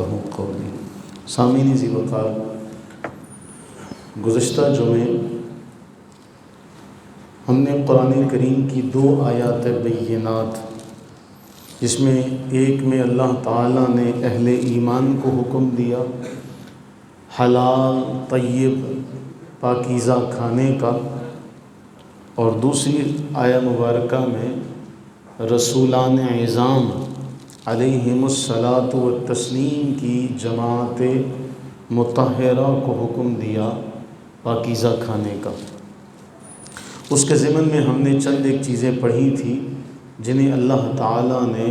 یفقہوا قولی۔ سامعین ذی وقار، گزشتہ جمعے ہم نے قرآن کریم کی 2 آیات بینات، جس میں ایک میں اللہ تعالیٰ نے اہل ایمان کو حکم دیا حلال طیب پاکیزہ کھانے کا، اور دوسری آیہ مبارکہ میں رسولان اعظام علیہم الصلاۃ والتسلیم کی جماعت مطہرہ کو حکم دیا پاکیزہ کھانے کا۔ اس کے ضمن میں ہم نے چند ایک چیزیں پڑھی تھی جنہیں اللہ تعالیٰ نے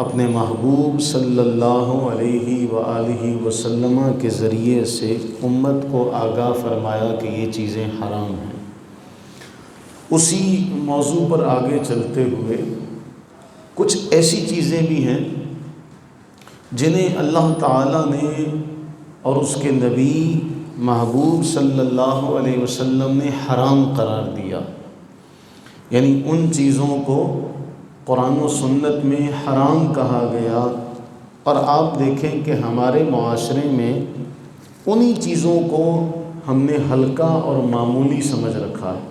اپنے محبوب صلی اللہ علیہ وآلہ وسلم کے ذریعے سے امت کو آگاہ فرمایا کہ یہ چیزیں حرام ہیں۔ اسی موضوع پر آگے چلتے ہوئے کچھ ایسی چیزیں بھی ہیں جنہیں اللہ تعالیٰ نے اور اس کے نبی محبوب صلی اللہ علیہ وسلم نے حرام قرار دیا، یعنی ان چیزوں کو قرآن و سنت میں حرام کہا گیا، اور آپ دیکھیں کہ ہمارے معاشرے میں انہی چیزوں کو ہم نے ہلکا اور معمولی سمجھ رکھا ہے۔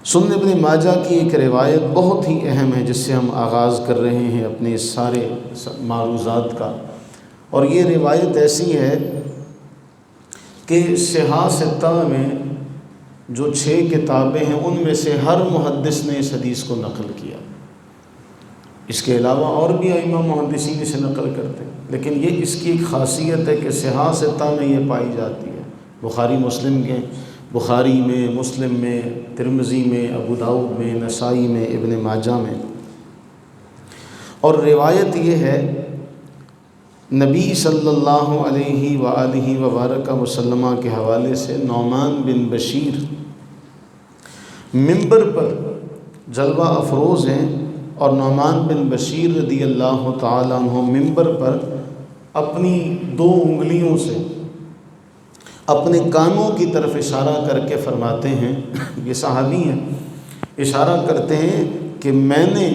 سنن ابن ماجہ کی ایک روایت بہت ہی اہم ہے جس سے ہم آغاز کر رہے ہیں اپنے سارے معروضات کا، اور یہ روایت ایسی ہے کہ صحاح ستہ میں جو 6 کتابیں ہیں ان میں سے ہر محدث نے اس حدیث کو نقل کیا۔ اس کے علاوہ اور بھی ائمہ محدثین اسے نقل کرتے ہیں، لیکن یہ اس کی ایک خاصیت ہے کہ صحاح ستہ میں یہ پائی جاتی ہے، بخاری مسلم کے، بخاری میں، مسلم میں، ترمذی میں، ابو داؤد میں، نسائی میں، ابن ماجہ میں۔ اور روایت یہ ہے نبی صلی اللہ علیہ وآلہ وبارک وسلم کے حوالے سے، نعمان بن بشیر منبر پر جلوہ افروز ہیں، اور نعمان بن بشیر رضی اللہ تعالیٰ عنہ منبر پر اپنی 2 انگلیوں سے اپنے کانوں کی طرف اشارہ کر کے فرماتے ہیں، یہ صحابی ہیں، اشارہ کرتے ہیں کہ میں نے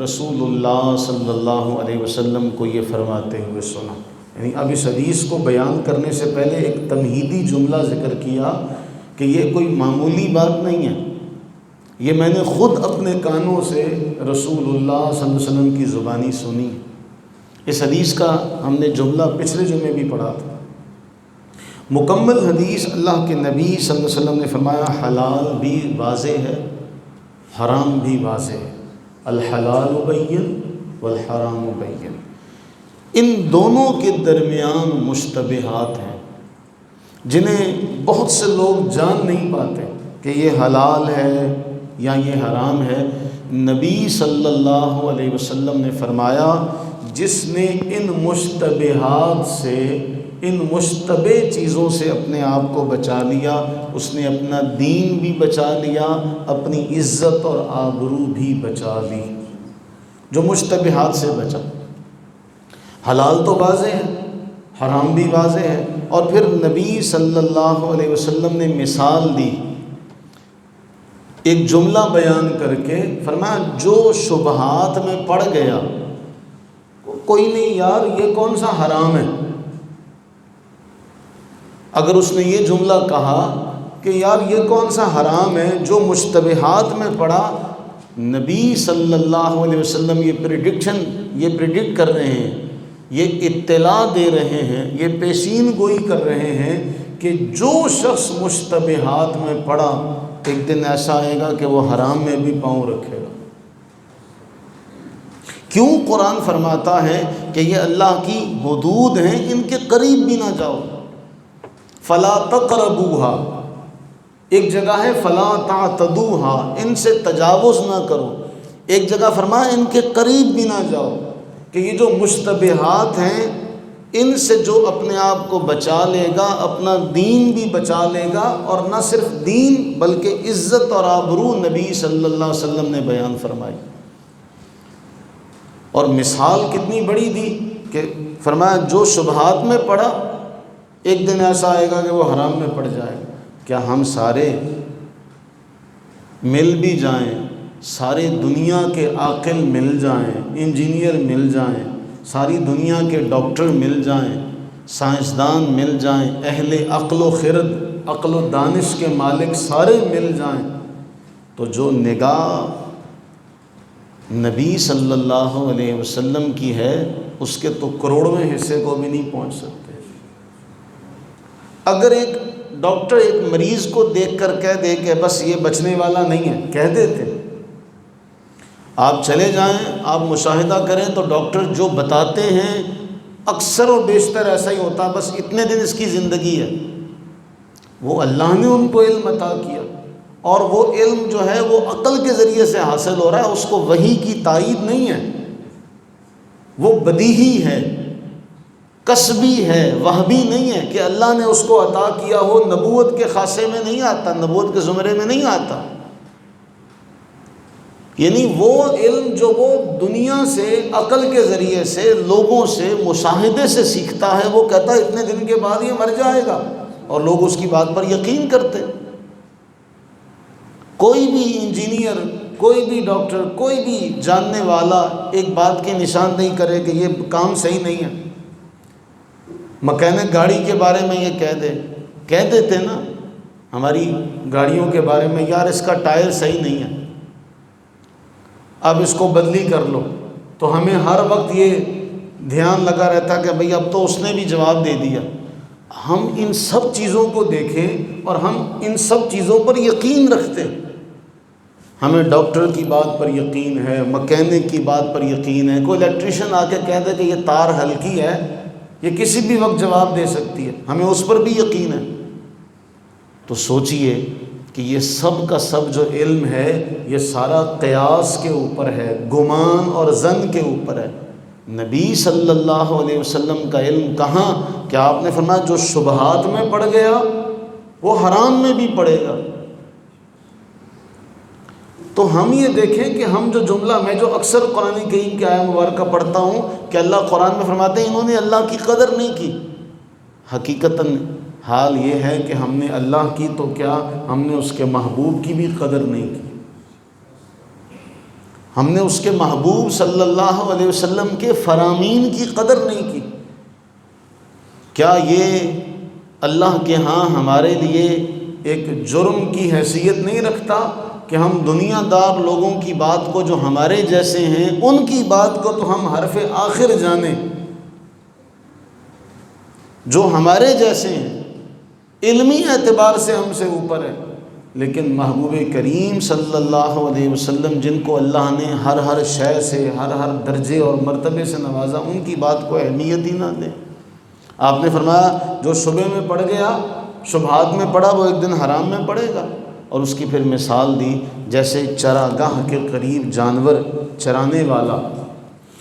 رسول اللہ صلی اللہ علیہ وسلم کو یہ فرماتے ہوئے سنا۔ یعنی اب اس حدیث کو بیان کرنے سے پہلے ایک تمہیدی جملہ ذکر کیا کہ یہ کوئی معمولی بات نہیں ہے، یہ میں نے خود اپنے کانوں سے رسول اللہ صلی اللہ علیہ وسلم کی زبانی سنی۔ اس حدیث کا ہم نے جملہ پچھلے جمعے بھی پڑھا تھا۔ مکمل حدیث اللہ کے نبی صلی اللہ علیہ وسلم نے فرمایا حلال بھی واضح ہے، حرام بھی واضح ہے، الحلال بین والحرام بین۔ ان دونوں کے درمیان مشتبہات ہیں جنہیں بہت سے لوگ جان نہیں پاتے کہ یہ حلال ہے یا یہ حرام ہے۔ نبی صلی اللہ علیہ وسلم نے فرمایا جس نے ان مشتبہات سے، ان مشتبہ چیزوں سے اپنے آپ کو بچا لیا، اس نے اپنا دین بھی بچا لیا، اپنی عزت اور آبرو بھی بچا لی۔ جو مشتبہات سے بچا، حلال تو واضح ہے، حرام بھی واضح ہے، اور پھر نبی صلی اللہ علیہ وسلم نے مثال دی، ایک جملہ بیان کر کے فرمایا جو شبہات میں پڑ گیا، کوئی نہیں یار یہ کون سا حرام ہے، اگر اس نے یہ جملہ کہا کہ یار یہ کون سا حرام ہے، جو مشتبہات میں پڑا، نبی صلی اللہ علیہ وسلم یہ پریڈکٹ کر رہے ہیں، یہ اطلاع دے رہے ہیں، یہ پیشین گوئی کر رہے ہیں کہ جو شخص مشتبہات میں پڑا ایک دن ایسا آئے گا کہ وہ حرام میں بھی پاؤں رکھے گا۔ کیوں قرآن فرماتا ہے کہ یہ اللہ کی حدود ہیں، ان کے قریب بھی نہ جاؤ، فلا تقربوها، ایک جگہ ہے فلا تعتدوها، ان سے تجاوز نہ کرو، ایک جگہ فرمایا ان کے قریب بھی نہ جاؤ، کہ یہ جو مشتبہات ہیں ان سے جو اپنے آپ کو بچا لے گا اپنا دین بھی بچا لے گا، اور نہ صرف دین بلکہ عزت اور آبرو نبی صلی اللہ علیہ وسلم نے بیان فرمائی۔ اور مثال کتنی بڑی دی کہ فرمایا جو شبہات میں پڑا ایک دن ایسا آئے گا کہ وہ حرام میں پڑ جائے گا۔ کیا ہم سارے مل بھی جائیں، سارے دنیا کے عاقل مل جائیں، انجینئر مل جائیں، ساری دنیا کے ڈاکٹر مل جائیں، سائنسدان مل جائیں، اہل عقل و خرد، عقل و دانش کے مالک سارے مل جائیں، تو جو نگاہ نبی صلی اللہ علیہ وسلم کی ہے اس کے تو کروڑویں حصے کو بھی نہیں پہنچ سکتے۔ اگر ایک ڈاکٹر ایک مریض کو دیکھ کر کہہ دے کہ بس یہ بچنے والا نہیں ہے، کہہ دیتے، آپ چلے جائیں، آپ مشاہدہ کریں تو ڈاکٹر جو بتاتے ہیں اکثر و بیشتر ایسا ہی ہوتا ہے، بس اتنے دن اس کی زندگی ہے۔ وہ اللہ نے ان کو علم عطا کیا، اور وہ علم جو ہے وہ عقل کے ذریعے سے حاصل ہو رہا ہے، اس کو وحی کی تائید نہیں ہے، وہ بدیہی ہے، کسبی ہے، وہبی نہیں ہے کہ اللہ نے اس کو عطا کیا ہو، نبوت کے خاصے میں نہیں آتا، نبوت کے زمرے میں نہیں آتا۔ یعنی وہ علم جو وہ دنیا سے عقل کے ذریعے سے لوگوں سے مشاہدے سے سیکھتا ہے، وہ کہتا ہے اتنے دن کے بعد یہ مر جائے گا، اور لوگ اس کی بات پر یقین کرتے۔ کوئی بھی انجینئر، کوئی بھی ڈاکٹر، کوئی بھی جاننے والا ایک بات کی نشان نہیں کرے کہ یہ کام صحیح نہیں ہے۔ مکینک گاڑی کے بارے میں یہ کہہ دیتے نا ہماری گاڑیوں کے بارے میں، یار اس کا ٹائر صحیح نہیں ہے، اب اس کو بدلی کر لو، تو ہمیں ہر وقت یہ دھیان لگا رہتا کہ بھئی اب تو اس نے بھی جواب دے دیا۔ ہم ان سب چیزوں کو دیکھیں اور ہم ان سب چیزوں پر یقین رکھتے، ہمیں ڈاکٹر کی بات پر یقین ہے، مکینک کی بات پر یقین ہے، کوئی الیکٹریشین آ کے کہہ دے کہ یہ تار ہلکی ہے، یہ کسی بھی وقت جواب دے سکتی ہے، ہمیں اس پر بھی یقین ہے۔ تو سوچئے کہ یہ سب کا سب جو علم ہے یہ سارا قیاس کے اوپر ہے، گمان اور ظن کے اوپر ہے۔ نبی صلی اللہ علیہ وسلم کا علم کہاں کہ آپ نے فرمایا جو شبہات میں پڑ گیا وہ حرام میں بھی پڑے گا۔ تو ہم یہ دیکھیں کہ ہم جو جملہ، میں جو اکثر قرآن کریم کی آیہ مبارکہ پڑھتا ہوں کہ اللہ قرآن میں فرماتے ہیں انہوں نے اللہ کی قدر نہیں کی، حقیقتاً حال یہ ہے کہ ہم نے اللہ کی تو کیا، ہم نے اس کے محبوب کی بھی قدر نہیں کی، ہم نے اس کے محبوب صلی اللہ علیہ وسلم کے فرامین کی قدر نہیں کی۔ کیا یہ اللہ کے ہاں ہمارے لیے ایک جرم کی حیثیت نہیں رکھتا کہ ہم دنیا دار لوگوں کی بات کو جو ہمارے جیسے ہیں ان کی بات کو تو ہم حرف آخر جانیں، جو ہمارے جیسے ہیں علمی اعتبار سے ہم سے اوپر ہے، لیکن محبوب کریم صلی اللہ علیہ وسلم جن کو اللہ نے ہر شے سے، ہر درجے اور مرتبے سے نوازا، ان کی بات کو اہمیت ہی نہ دیں۔ آپ نے فرمایا جو شبہ میں پڑ گیا، شبہات میں پڑا، وہ ایک دن حرام میں پڑے گا۔ اور اس کی پھر مثال دی جیسے چراگاہ کے قریب جانور چرانے والا،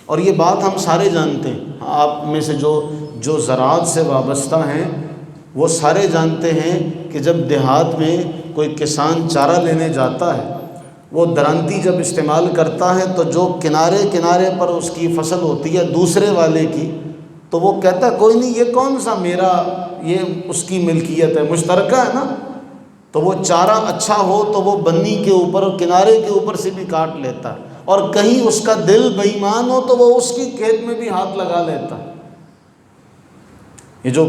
اور یہ بات ہم سارے جانتے ہیں، آپ میں سے جو زراعت سے وابستہ ہیں وہ سارے جانتے ہیں کہ جب دیہات میں کوئی کسان چارہ لینے جاتا ہے، وہ درانتی جب استعمال کرتا ہے تو جو کنارے پر اس کی فصل ہوتی ہے دوسرے والے کی، تو وہ کہتا ہے کوئی نہیں، یہ کون سا میرا، یہ اس کی ملکیت ہے، مشترکہ ہے نا۔ تو وہ چارہ اچھا ہو تو وہ بنی کے اوپر اور کنارے کے اوپر سے بھی کاٹ لیتا ہے، اور کہیں اس کا دل بے ایمان ہو تو وہ اس کی کھیت میں بھی ہاتھ لگا لیتا ہے۔ یہ جو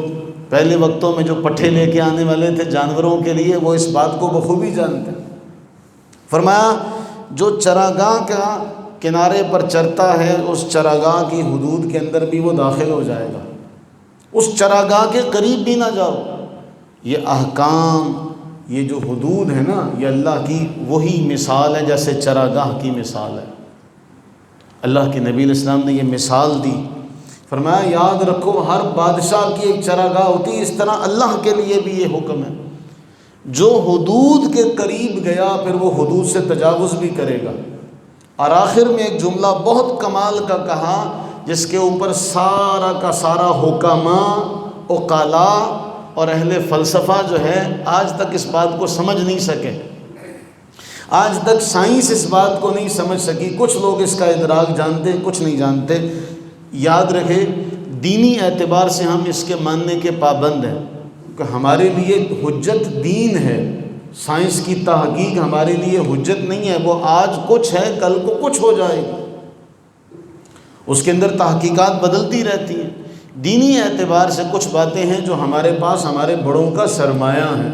پہلے وقتوں میں جو پٹھے لے کے آنے والے تھے جانوروں کے لیے، وہ اس بات کو بخوبی جانتے ہیں۔ فرمایا جو چراگاہ کا کنارے پر چرتا ہے اس چراگاہ کی حدود کے اندر بھی وہ داخل ہو جائے گا، اس چراگاہ کے قریب بھی نہ جاؤ۔ یہ احکام، یہ جو حدود ہے نا، یہ اللہ کی وہی مثال ہے جیسے چراگاہ کی مثال ہے۔ اللہ کے نبی علیہ السلام نے یہ مثال دی، فرمایا یاد رکھو ہر بادشاہ کی ایک چراگاہ ہوتی ہے، اس طرح اللہ کے لیے بھی یہ حکم ہے، جو حدود کے قریب گیا پھر وہ حدود سے تجاوز بھی کرے گا۔ اور آخر میں ایک جملہ بہت کمال کا کہا جس کے اوپر سارا کا سارا حکماء، عقلاء اور اہل فلسفہ جو ہے آج تک اس بات کو سمجھ نہیں سکے، آج تک سائنس اس بات کو نہیں سمجھ سکی، کچھ لوگ اس کا ادراک جانتے، کچھ نہیں جانتے۔ یاد رکھے دینی اعتبار سے ہم اس کے ماننے کے پابند ہیں کہ ہمارے لیے حجت دین ہے، سائنس کی تحقیق ہمارے لیے حجت نہیں ہے، وہ آج کچھ ہے کل کو کچھ ہو جائے گا۔ اس کے اندر تحقیقات بدلتی رہتی ہیں۔ دینی اعتبار سے کچھ باتیں ہیں جو ہمارے پاس ہمارے بڑوں کا سرمایہ ہے،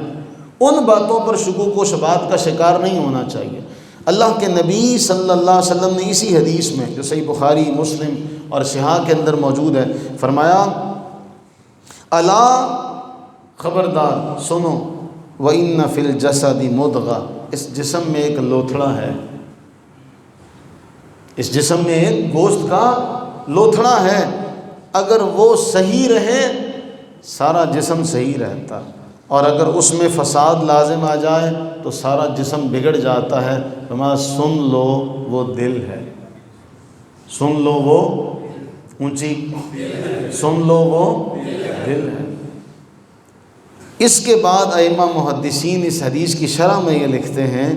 ان باتوں پر شکوک و شبہات کا شکار نہیں ہونا چاہیے۔ اللہ کے نبی صلی اللہ علیہ وسلم نے اسی حدیث میں جو صحیح بخاری، مسلم اور صحاح کے اندر موجود ہے فرمایا، الا خبردار سنو، وَإِنَّ فِي الْجَسَدِ مُضْغَةً، اس جسم میں ایک لوتھڑا ہے، اس جسم میں ایک گوشت کا لوتھڑا ہے، اگر وہ صحیح رہے سارا جسم صحیح رہتا، اور اگر اس میں فساد لازم آ جائے تو سارا جسم بگڑ جاتا ہے۔ فرمایا سن لو وہ دل ہے، سن لو وہ اونچی، سن لو وہ دل ہے۔ اس کے بعد ائمہ محدثین اس حدیث کی شرح میں یہ لکھتے ہیں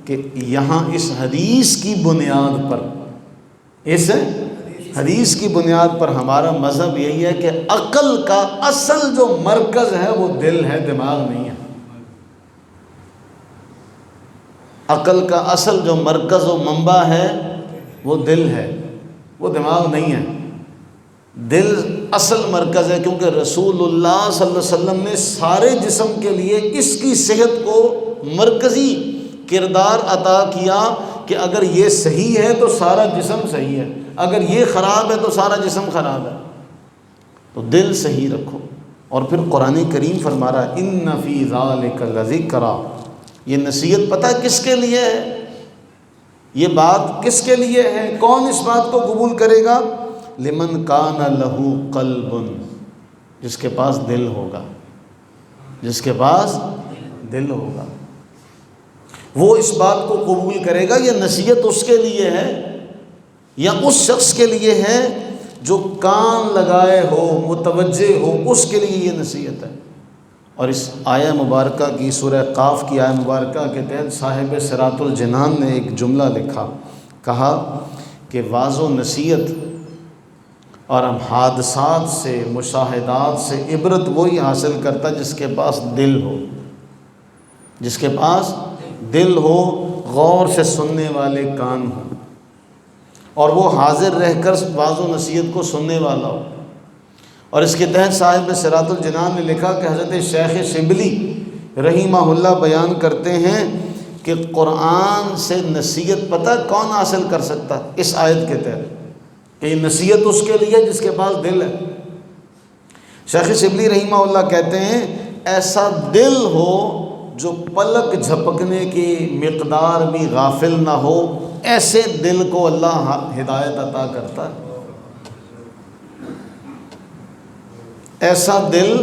کہ یہاں اس حدیث کی بنیاد پر، اس حدیث کی بنیاد پر ہمارا مذہب یہی ہے کہ عقل کا اصل جو مرکز ہے وہ دل ہے، دماغ نہیں ہے۔ عقل کا اصل جو مرکز و منبع ہے وہ دل ہے، وہ دماغ نہیں ہے۔ دل اصل مرکز ہے، کیونکہ رسول اللہ صلی اللہ علیہ وسلم نے سارے جسم کے لیے اس کی صحت کو مرکزی کردار عطا کیا کہ اگر یہ صحیح ہے تو سارا جسم صحیح ہے، اگر یہ خراب ہے تو سارا جسم خراب ہے۔ تو دل صحیح رکھو۔ اور پھر قرآن کریم فرما رہا ہے ان فی ذالک لذکریٰ، یہ نصیحت پتہ کس کے لیے ہے، یہ بات کس کے لیے ہے، کون اس بات کو قبول کرے گا؟ لمن کان لہ قلب، جس کے پاس دل ہوگا، جس کے پاس دل ہوگا وہ اس بات کو قبول کرے گا۔ یہ نصیحت اس کے لیے ہے یا اس شخص کے لیے ہے جو کان لگائے ہو، متوجہ ہو، اس کے لیے یہ نصیحت ہے۔ اور اس آیہ مبارکہ کی، سورہ قاف کی آیہ مبارکہ کے تحت صاحب صراط الجنان نے ایک جملہ لکھا، کہا کہ واعظ و نصیحت اور ہم حادثات سے، مشاہدات سے عبرت وہی حاصل کرتا جس کے پاس دل ہو، جس کے پاس دل ہو، غور سے سننے والے کان ہوں، اور وہ حاضر رہ کر واعظ و نصیحت کو سننے والا ہو۔ اور اس کے تحت صاحب صراط الجنان نے لکھا کہ حضرت شیخ شبلی رحمہ اللہ بیان کرتے ہیں کہ قرآن سے نصیحت پتہ کون حاصل کر سکتا اس آیت کے تحت، کہ یہ نصیحت اس کے لیے جس کے پاس دل ہے۔ شیخ شبلی رحمہ اللہ کہتے ہیں ایسا دل ہو جو پلک جھپکنے کی مقدار بھی غافل نہ ہو، ایسے دل کو اللہ ہدایت عطا کرتا ہے۔ ایسا دل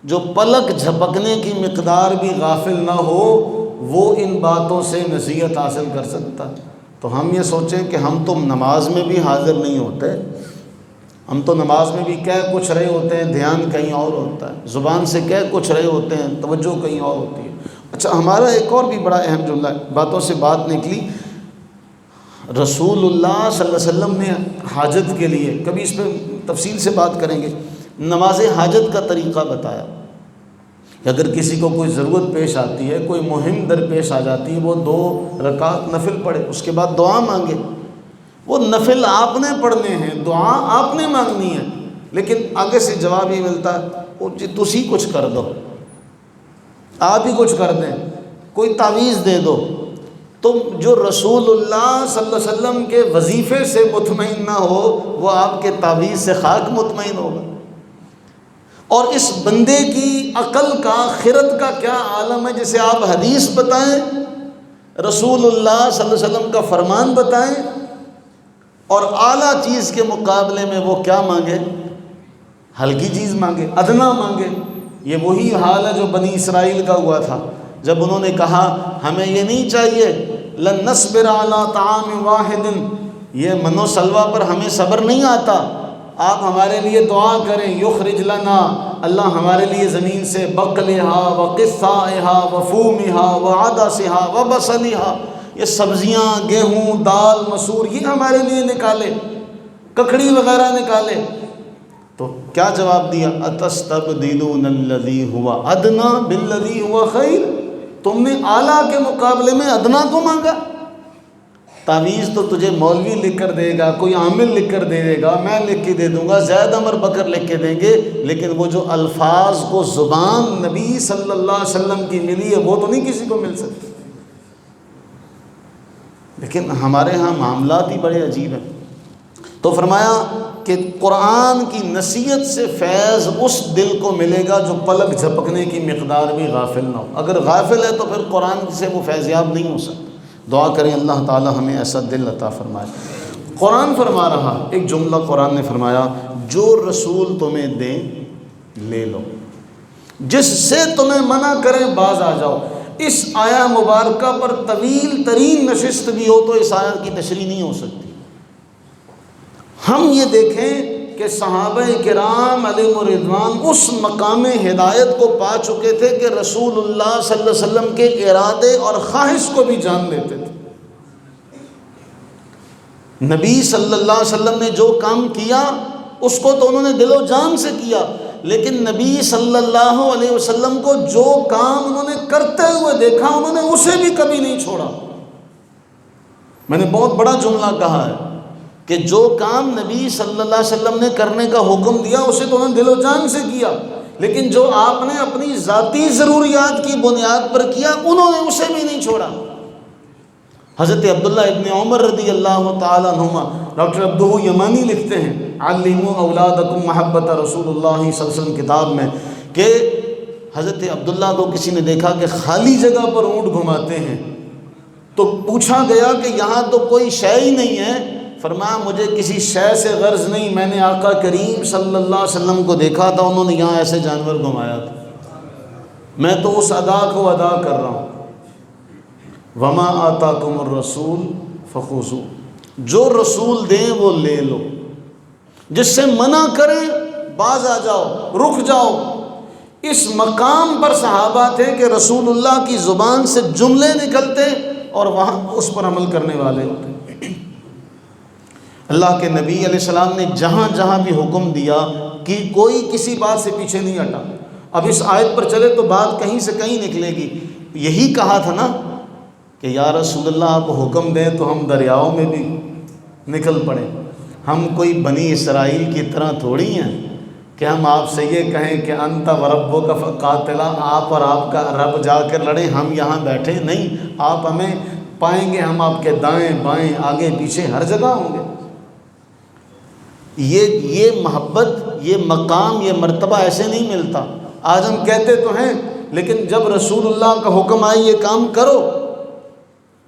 جو پلک جھپکنے کی مقدار بھی غافل نہ ہو، وہ ان باتوں سے نصیحت حاصل کر سکتا۔ تو ہم یہ سوچیں کہ ہم تو نماز میں بھی حاضر نہیں ہوتے، ہم تو نماز میں بھی کہہ کچھ رہے ہوتے ہیں، دھیان کہیں اور ہوتا ہے، زبان سے کہہ کچھ رہے ہوتے ہیں، توجہ کہیں اور ہوتی ہے۔ اچھا، ہمارا ایک اور بھی بڑا اہم جملہ ہے، باتوں سے بات نکلی، رسول اللہ صلی اللہ علیہ وسلم نے حاجت کے لیے، کبھی اس پہ تفصیل سے بات کریں گے، نماز حاجت کا طریقہ بتایا کہ اگر کسی کو کوئی ضرورت پیش آتی ہے، کوئی مہم درپیش آ جاتی ہے، وہ 2 رکعت نفل پڑھے، اس کے بعد دعا مانگے۔ وہ نفل آپ نے پڑھنے ہیں، دعا آپ نے مانگنی ہے، لیکن آگے سے جواب یہ ملتا ہے وہ جی تسی کچھ کر دو، آپ ہی کچھ کر دیں، کوئی تعویذ دے دو۔ تو جو رسول اللہ صلی اللہ علیہ وسلم کے وظیفے سے مطمئن نہ ہو، وہ آپ کے تعویذ سے خاک مطمئن ہوگا۔ اور اس بندے کی عقل کا، خرد کا کیا عالم ہے، جسے آپ حدیث بتائیں، رسول اللہ صلی اللہ علیہ وسلم کا فرمان بتائیں، اور اعلیٰ چیز کے مقابلے میں وہ کیا مانگے؟ ہلکی چیز مانگے، ادنا مانگے۔ یہ وہی حال ہے جو بنی اسرائیل کا ہوا تھا، جب انہوں نے کہا ہمیں یہ نہیں چاہیے، لن نصبر علی طعام واحد، یہ من و سلوہ پر ہمیں صبر نہیں آتا، آپ ہمارے لیے دعا کریں، یخرج لنا، اللہ ہمارے لیے زمین سے بقلہا وقثائہا وفومہا وعدسہا وبصلہا، یہ سبزیاں، گیہوں، دال، مسور، یہ ہمارے لیے نکالے، ککڑی وغیرہ نکالے۔ تو کیا جواب دیا؟ اتستبدلون الذی هو ادنی بالذی هو خیر، تم نے اعلیٰ کے مقابلے میں ادنا کو مانگا۔ تعویذ تو تجھے مولوی لکھ کر دے گا، کوئی عامل لکھ کر دے گا، میں لکھ کے دے دوں گا، زید عمر بکر لکھ کے دیں گے، لیکن وہ جو الفاظ کو زبان نبی صلی اللہ علیہ وسلم کی ملی ہے وہ تو نہیں کسی کو مل سکتی۔ لیکن ہمارے ہاں معاملات ہی بڑے عجیب ہیں۔ تو فرمایا کہ قرآن کی نصیحت سے فیض اس دل کو ملے گا جو پلک جھپکنے کی مقدار بھی غافل نہ ہو۔ اگر غافل ہے تو پھر قرآن سے وہ فیضیاب نہیں ہو سکتا۔ دعا کریں اللہ تعالی ہمیں ایسا دل عطا فرمائے۔ قرآن فرما رہا، ایک جملہ قرآن نے فرمایا، جو رسول تمہیں دیں لے لو، جس سے تمہیں منع کریں باز آ جاؤ۔ اس آیہ مبارکہ پر طویل ترین نشست بھی ہو تو اس آیت کی تشریح نہیں ہو سکتی۔ ہم یہ دیکھیں کہ صحابہ کرام علیہ رضوان اس مقام ہدایت کو پا چکے تھے کہ رسول اللہ صلی اللہ علیہ وسلم کے ارادے اور خواہش کو بھی جان لیتے تھے۔ نبی صلی اللہ علیہ وسلم نے جو کام کیا اس کو تو انہوں نے دل و جان سے کیا، لیکن نبی صلی اللہ علیہ وسلم کو جو کام انہوں نے کرتے ہوئے دیکھا انہوں نے اسے بھی کبھی نہیں چھوڑا۔ میں نے بہت بڑا جملہ کہا ہے کہ جو کام نبی صلی اللہ علیہ وسلم نے کرنے کا حکم دیا اسے تو انہوں نے دل و جان سے کیا، لیکن جو آپ نے اپنی ذاتی ضروریات کی بنیاد پر کیا انہوں نے اسے بھی نہیں چھوڑا۔ حضرت عبداللہ ابن عمر رضی اللہ تعالیٰ عنہما، ڈاکٹر عبدہ یمانی لکھتے ہیں علموا اولادکم محبت رسول اللہ صلی اللہ علیہ وسلم کتاب میں، کہ حضرت عبداللہ کو کسی نے دیکھا کہ خالی جگہ پر اونٹ گھماتے ہیں، تو پوچھا گیا کہ یہاں تو کوئی شے ہی نہیں ہے۔ فرمایا مجھے کسی شے سے غرض نہیں، میں نے آقا کریم صلی اللہ علیہ وسلم کو دیکھا تھا، انہوں نے یہاں ایسے جانور گھمایا تھا، میں تو اس ادا کو ادا کر رہا ہوں۔ وما آتاکم الرسول فخذوہ، جو رسول دیں وہ لے لو، جس سے منع کریں باز آ جاؤ، رک جاؤ۔ اس مقام پر صحابہ تھے کہ رسول اللہ کی زبان سے جملے نکلتے اور وہاں اس پر عمل کرنے والے ہوتے۔ اللہ کے نبی علیہ السلام نے جہاں جہاں بھی حکم دیا کہ کوئی کسی بات سے پیچھے نہیں ہٹا۔ اب اس آیت پر چلے تو بات کہیں سے کہیں نکلے گی۔ یہی کہا تھا نا کہ یا رسول اللہ آپ حکم دیں تو ہم دریاؤں میں بھی نکل پڑیں، ہم کوئی بنی اسرائیل کی طرح تھوڑی ہیں کہ ہم آپ سے یہ کہیں کہ انت وربک فقاتلا، آپ اور آپ کا رب جا کر لڑیں، ہم یہاں بیٹھے نہیں، آپ ہمیں پائیں گے، ہم آپ کے دائیں بائیں آگے پیچھے ہر جگہ ہوں گے۔ یہ محبت، یہ مقام، یہ مرتبہ ایسے نہیں ملتا۔ آج ہم کہتے تو ہیں لیکن جب رسول اللہ کا حکم آئے یہ کام کرو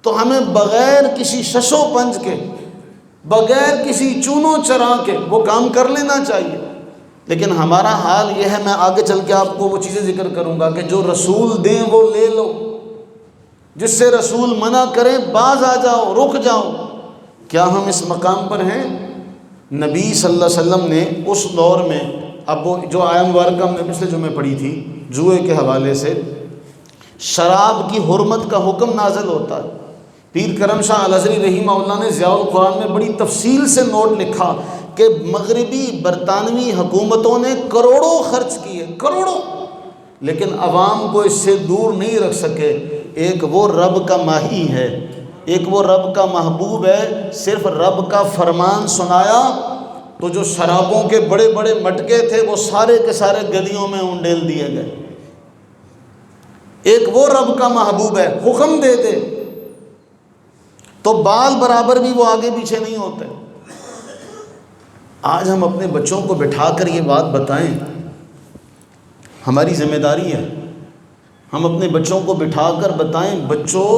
تو ہمیں بغیر کسی شش و پنج کے، بغیر کسی چونو چرا کے وہ کام کر لینا چاہیے۔ لیکن ہمارا حال یہ ہے، میں آگے چل کے آپ کو وہ چیزیں ذکر کروں گا کہ جو رسول دیں وہ لے لو، جس سے رسول منع کریں باز آ جاؤ، رک جاؤ۔ کیا ہم اس مقام پر ہیں؟ نبی صلی اللہ علیہ وسلم نے اس دور میں، اب وہ جو آیہ مبارکہ ہم نے پچھلے جمعے پڑھی تھی جوئے کے حوالے سے، شراب کی حرمت کا حکم نازل ہوتا ہے۔ پیر کرم شاہ الازہری رحمہ اللہ نے ضیاء القرآن میں بڑی تفصیل سے نوٹ لکھا کہ مغربی برطانوی حکومتوں نے کروڑوں خرچ کیے، کروڑوں، لیکن عوام کو اس سے دور نہیں رکھ سکے۔ ایک وہ رب کا ماہی ہے، ایک وہ رب کا محبوب ہے، صرف رب کا فرمان سنایا تو جو شرابوں کے بڑے بڑے مٹکے تھے وہ سارے کے سارے گلیوں میں انڈیل دیے گئے۔ ایک وہ رب کا محبوب ہے، حکم دے دے تو بال برابر بھی وہ آگے پیچھے نہیں ہوتے۔ آج ہم اپنے بچوں کو بٹھا کر یہ بات بتائیں، ہماری ذمہ داری ہے، ہم اپنے بچوں کو بٹھا کر بتائیں، بچوں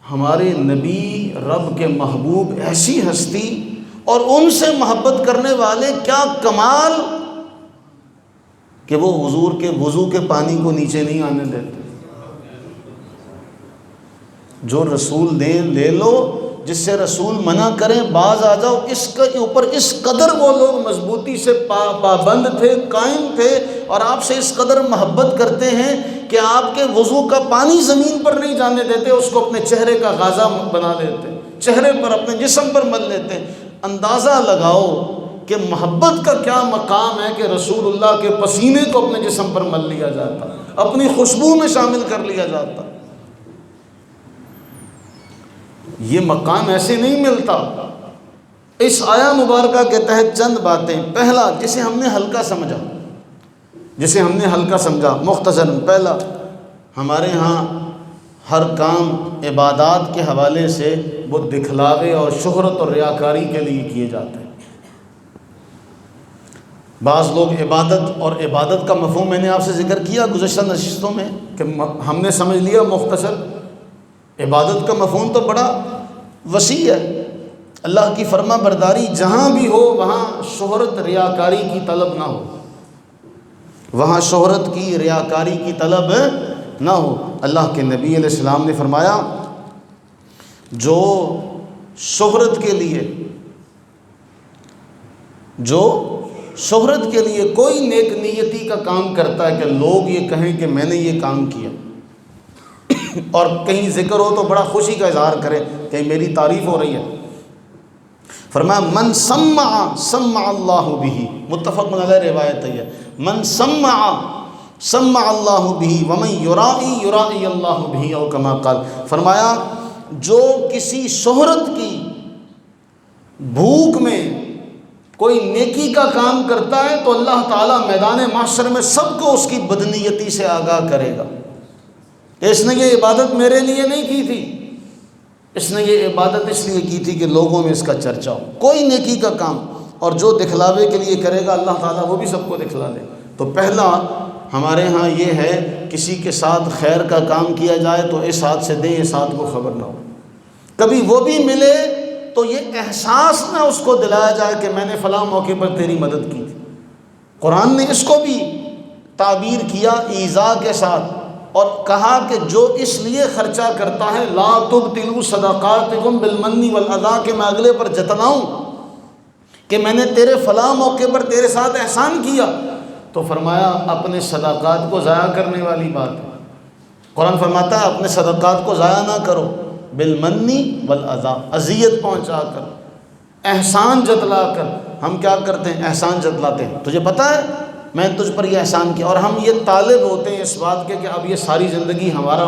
ہمارے نبی رب کے محبوب ایسی ہستی اور ان سے محبت کرنے والے کیا کمال کہ وہ حضور کے وضو کے پانی کو نیچے نہیں آنے دیتے۔ جو رسول دیں لے لو، جس سے رسول منع کریں باز آ جاؤ۔ اس کے اوپر اس قدر وہ لوگ مضبوطی سے پابند تھے، قائم تھے، اور آپ سے اس قدر محبت کرتے ہیں کہ آپ کے وضو کا پانی زمین پر نہیں جانے دیتے، اس کو اپنے چہرے کا غازہ بنا لیتے، چہرے پر اپنے جسم پر مل لیتے۔ اندازہ لگاؤ کہ محبت کا کیا مقام ہے کہ رسول اللہ کے پسینے کو اپنے جسم پر مل لیا جاتا، اپنی خوشبو میں شامل کر لیا جاتا۔ یہ مقام ایسے نہیں ملتا۔ اس آیا مبارکہ کے تحت چند باتیں، پہلا جسے ہم نے ہلکا سمجھا مختصر، پہلا ہمارے ہاں ہر کام عبادات کے حوالے سے وہ دکھلاوے اور شہرت اور ریاکاری کے لیے کیے جاتے ہیں۔ بعض لوگ عبادت کا مفہوم میں نے آپ سے ذکر کیا گزشتہ نشستوں میں کہ ہم نے سمجھ لیا مختصر، عبادت کا مفہوم تو بڑا وسیع ہے۔ اللہ کی فرما برداری جہاں بھی ہو وہاں شہرت ریاکاری کی طلب نہ ہو، وہاں شہرت کی ریاکاری کی طلب نہ ہو۔ اللہ کے نبی علیہ السلام نے فرمایا جو شہرت کے لیے کوئی نیک نیتی کا کام کرتا ہے کہ لوگ یہ کہیں کہ میں نے یہ کام کیا، اور کہیں ذکر ہو تو بڑا خوشی کا اظہار کرے کہ میری تعریف ہو رہی ہے، فرمایا من سمع اللہ بہ، متفق علیہ روایت ہے، من سمع اللہ بہ ومن یرائی اللہ بہ او کما قال، فرمایا جو کسی شہرت کی بھوک میں کوئی نیکی کا کام کرتا ہے تو اللہ تعالیٰ میدان محشر میں سب کو اس کی بدنیتی سے آگاہ کرے گا۔ اس نے یہ عبادت میرے لیے نہیں کی تھی، اس نے یہ عبادت اس لیے کی تھی کہ لوگوں میں اس کا چرچا ہو، کوئی نیکی کا کام، اور جو دکھلاوے کے لیے کرے گا اللہ تعالیٰ وہ بھی سب کو دکھلا دے۔ تو پہلا ہمارے ہاں یہ ہے کسی کے ساتھ خیر کا کام کیا جائے تو اس ہاتھ سے دیں اس ہاتھ کو خبر نہ ہو، کبھی وہ بھی ملے تو یہ احساس نہ اس کو دلایا جائے کہ میں نے فلاں موقع پر تیری مدد کی تھی۔ قرآن نے اس کو بھی تعبیر کیا ایذا کے ساتھ، اور کہا کہ جو اس لیے خرچہ کرتا ہے لا تبطلوا صدقاتکم بالمن والاذی، کہ میں اگلے پر جتلاؤں کہ میں نے تیرے فلاں موقع پر تیرے ساتھ احسان کیا، تو فرمایا اپنے صدقات کو ضائع کرنے والی بات ہے۔ قرآن فرماتا ہے اپنے صدقات کو ضائع نہ کرو، بالمن والاذی، اذیت پہنچا کر، احسان جتلا کر۔ ہم کیا کرتے ہیں؟ احسان جتلاتے ہیں، تجھے پتہ ہے میں تجھ پر یہ احسان کیا، اور ہم یہ طالب ہوتے ہیں اس بات کے کہ اب یہ ساری زندگی ہمارا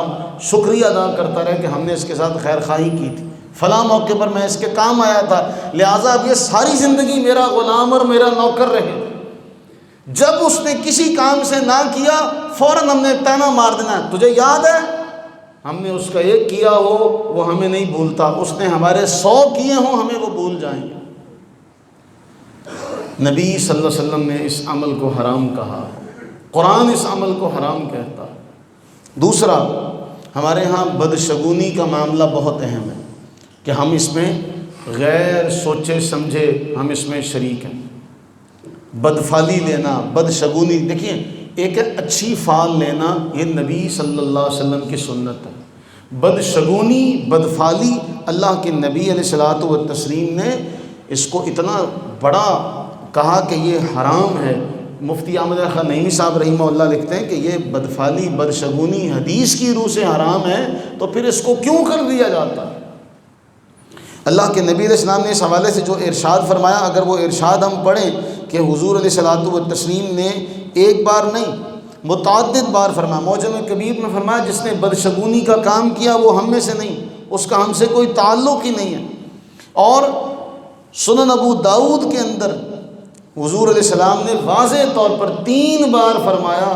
شکریہ ادا کرتا رہے کہ ہم نے اس کے ساتھ خیر خواہی کی تھی، فلاں موقع پر میں اس کے کام آیا تھا، لہٰذا اب یہ ساری زندگی میرا غلام اور میرا نوکر رہے۔ جب اس نے کسی کام سے نہ کیا فوراً ہم نے طعنہ مار دینا، تجھے یاد ہے ہم نے اس کا ایک کیا ہو وہ ہمیں نہیں بھولتا، اس نے ہمارے 100 کیے ہوں ہمیں وہ بھول جائیں گے۔ نبی صلی اللہ علیہ وسلم نے اس عمل کو حرام کہا، قرآن اس عمل کو حرام کہتا۔ دوسرا، ہمارے ہاں بدشگونی کا معاملہ بہت اہم ہے کہ ہم اس میں غیر سوچے سمجھے ہم اس میں شریک ہیں۔ بدفعلی لینا، بدشگونی، دیکھیے ایک ہے اچھی فعل لینا، یہ نبی صلی اللہ علیہ وسلم کی سنت ہے۔ بدشگونی، بدفعلی، اللہ کے نبی علیہ الصلوۃ والتسلیم نے اس کو اتنا بڑا کہا کہ یہ حرام ہے۔ مفتی احمد خان نعیمی صاحب رحمہ اللہ لکھتے ہیں کہ یہ بدفعلی، بدشگونی حدیث کی روح سے حرام ہے، تو پھر اس کو کیوں کر دیا جاتا ہے؟ اللہ کے نبی علیہ السلام نے اس حوالے سے جو ارشاد فرمایا، اگر وہ ارشاد ہم پڑھیں کہ حضور علیہ الصلوۃ والتسلیم نے ایک بار نہیں متعدد بار فرمایا، معجم کبیر میں فرمایا جس نے بدشگونی کا کام کیا وہ ہم میں سے نہیں، اس کا ہم سے کوئی تعلق ہی نہیں ہے۔ اور سنن ابو داؤد کے اندر حضور علیہ السلام نے واضح طور پر 3 بار فرمایا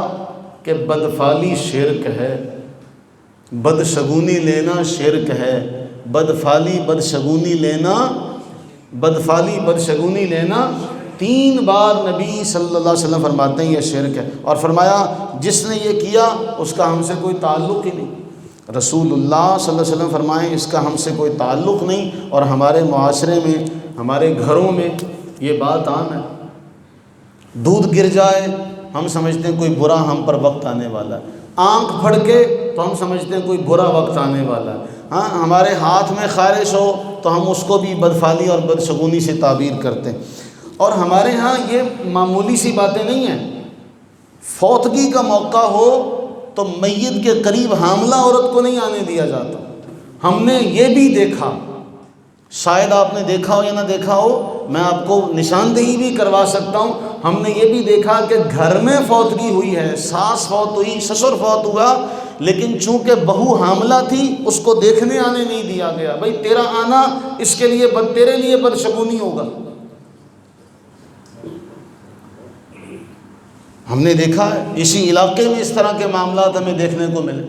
کہ بدفعلی شرک ہے، بدشگونی لینا شرک ہے، بدفعلی بدشگونی لینا، بدفعلی بدشگونی لینا 3 بار نبی صلی اللہ علیہ وسلم فرماتے ہیں یہ شرک ہے، اور فرمایا جس نے یہ کیا اس کا ہم سے کوئی تعلق ہی نہیں۔ رسول اللہ صلی اللہ علیہ وسلم فرمائیں اس کا ہم سے کوئی تعلق نہیں، اور ہمارے معاشرے میں، ہمارے گھروں میں یہ بات عام ہے۔ دودھ گر جائے ہم سمجھتے ہیں کوئی برا ہم پر وقت آنے والا ہے، آنکھ پھڑکے تو ہم سمجھتے ہیں کوئی برا وقت آنے والا ہے، ہاں ہمارے ہاتھ میں خارش ہو تو ہم اس کو بھی بدفعلی اور بدشگونی سے تعبیر کرتے ہیں۔ اور ہمارے ہاں یہ معمولی سی باتیں نہیں ہیں، فوتگی کا موقع ہو تو میت کے قریب حاملہ عورت کو نہیں آنے دیا جاتا۔ ہم نے یہ بھی دیکھا، شاید آپ نے دیکھا ہو یا نہ دیکھا ہو، میں آپ کو نشاندہی بھی کروا سکتا ہوں، ہم نے یہ بھی دیکھا کہ گھر میں فوتگی ہوئی ہے، ساس فوت ہوئی، سسر فوت ہوا، لیکن چونکہ بہو حاملہ تھی اس کو دیکھنے آنے نہیں دیا گیا، بھئی تیرا آنا اس کے لیے تیرے لیے بدشگونی ہوگا۔ ہم نے دیکھا ہے اسی علاقے میں اس طرح کے معاملات ہمیں دیکھنے کو ملے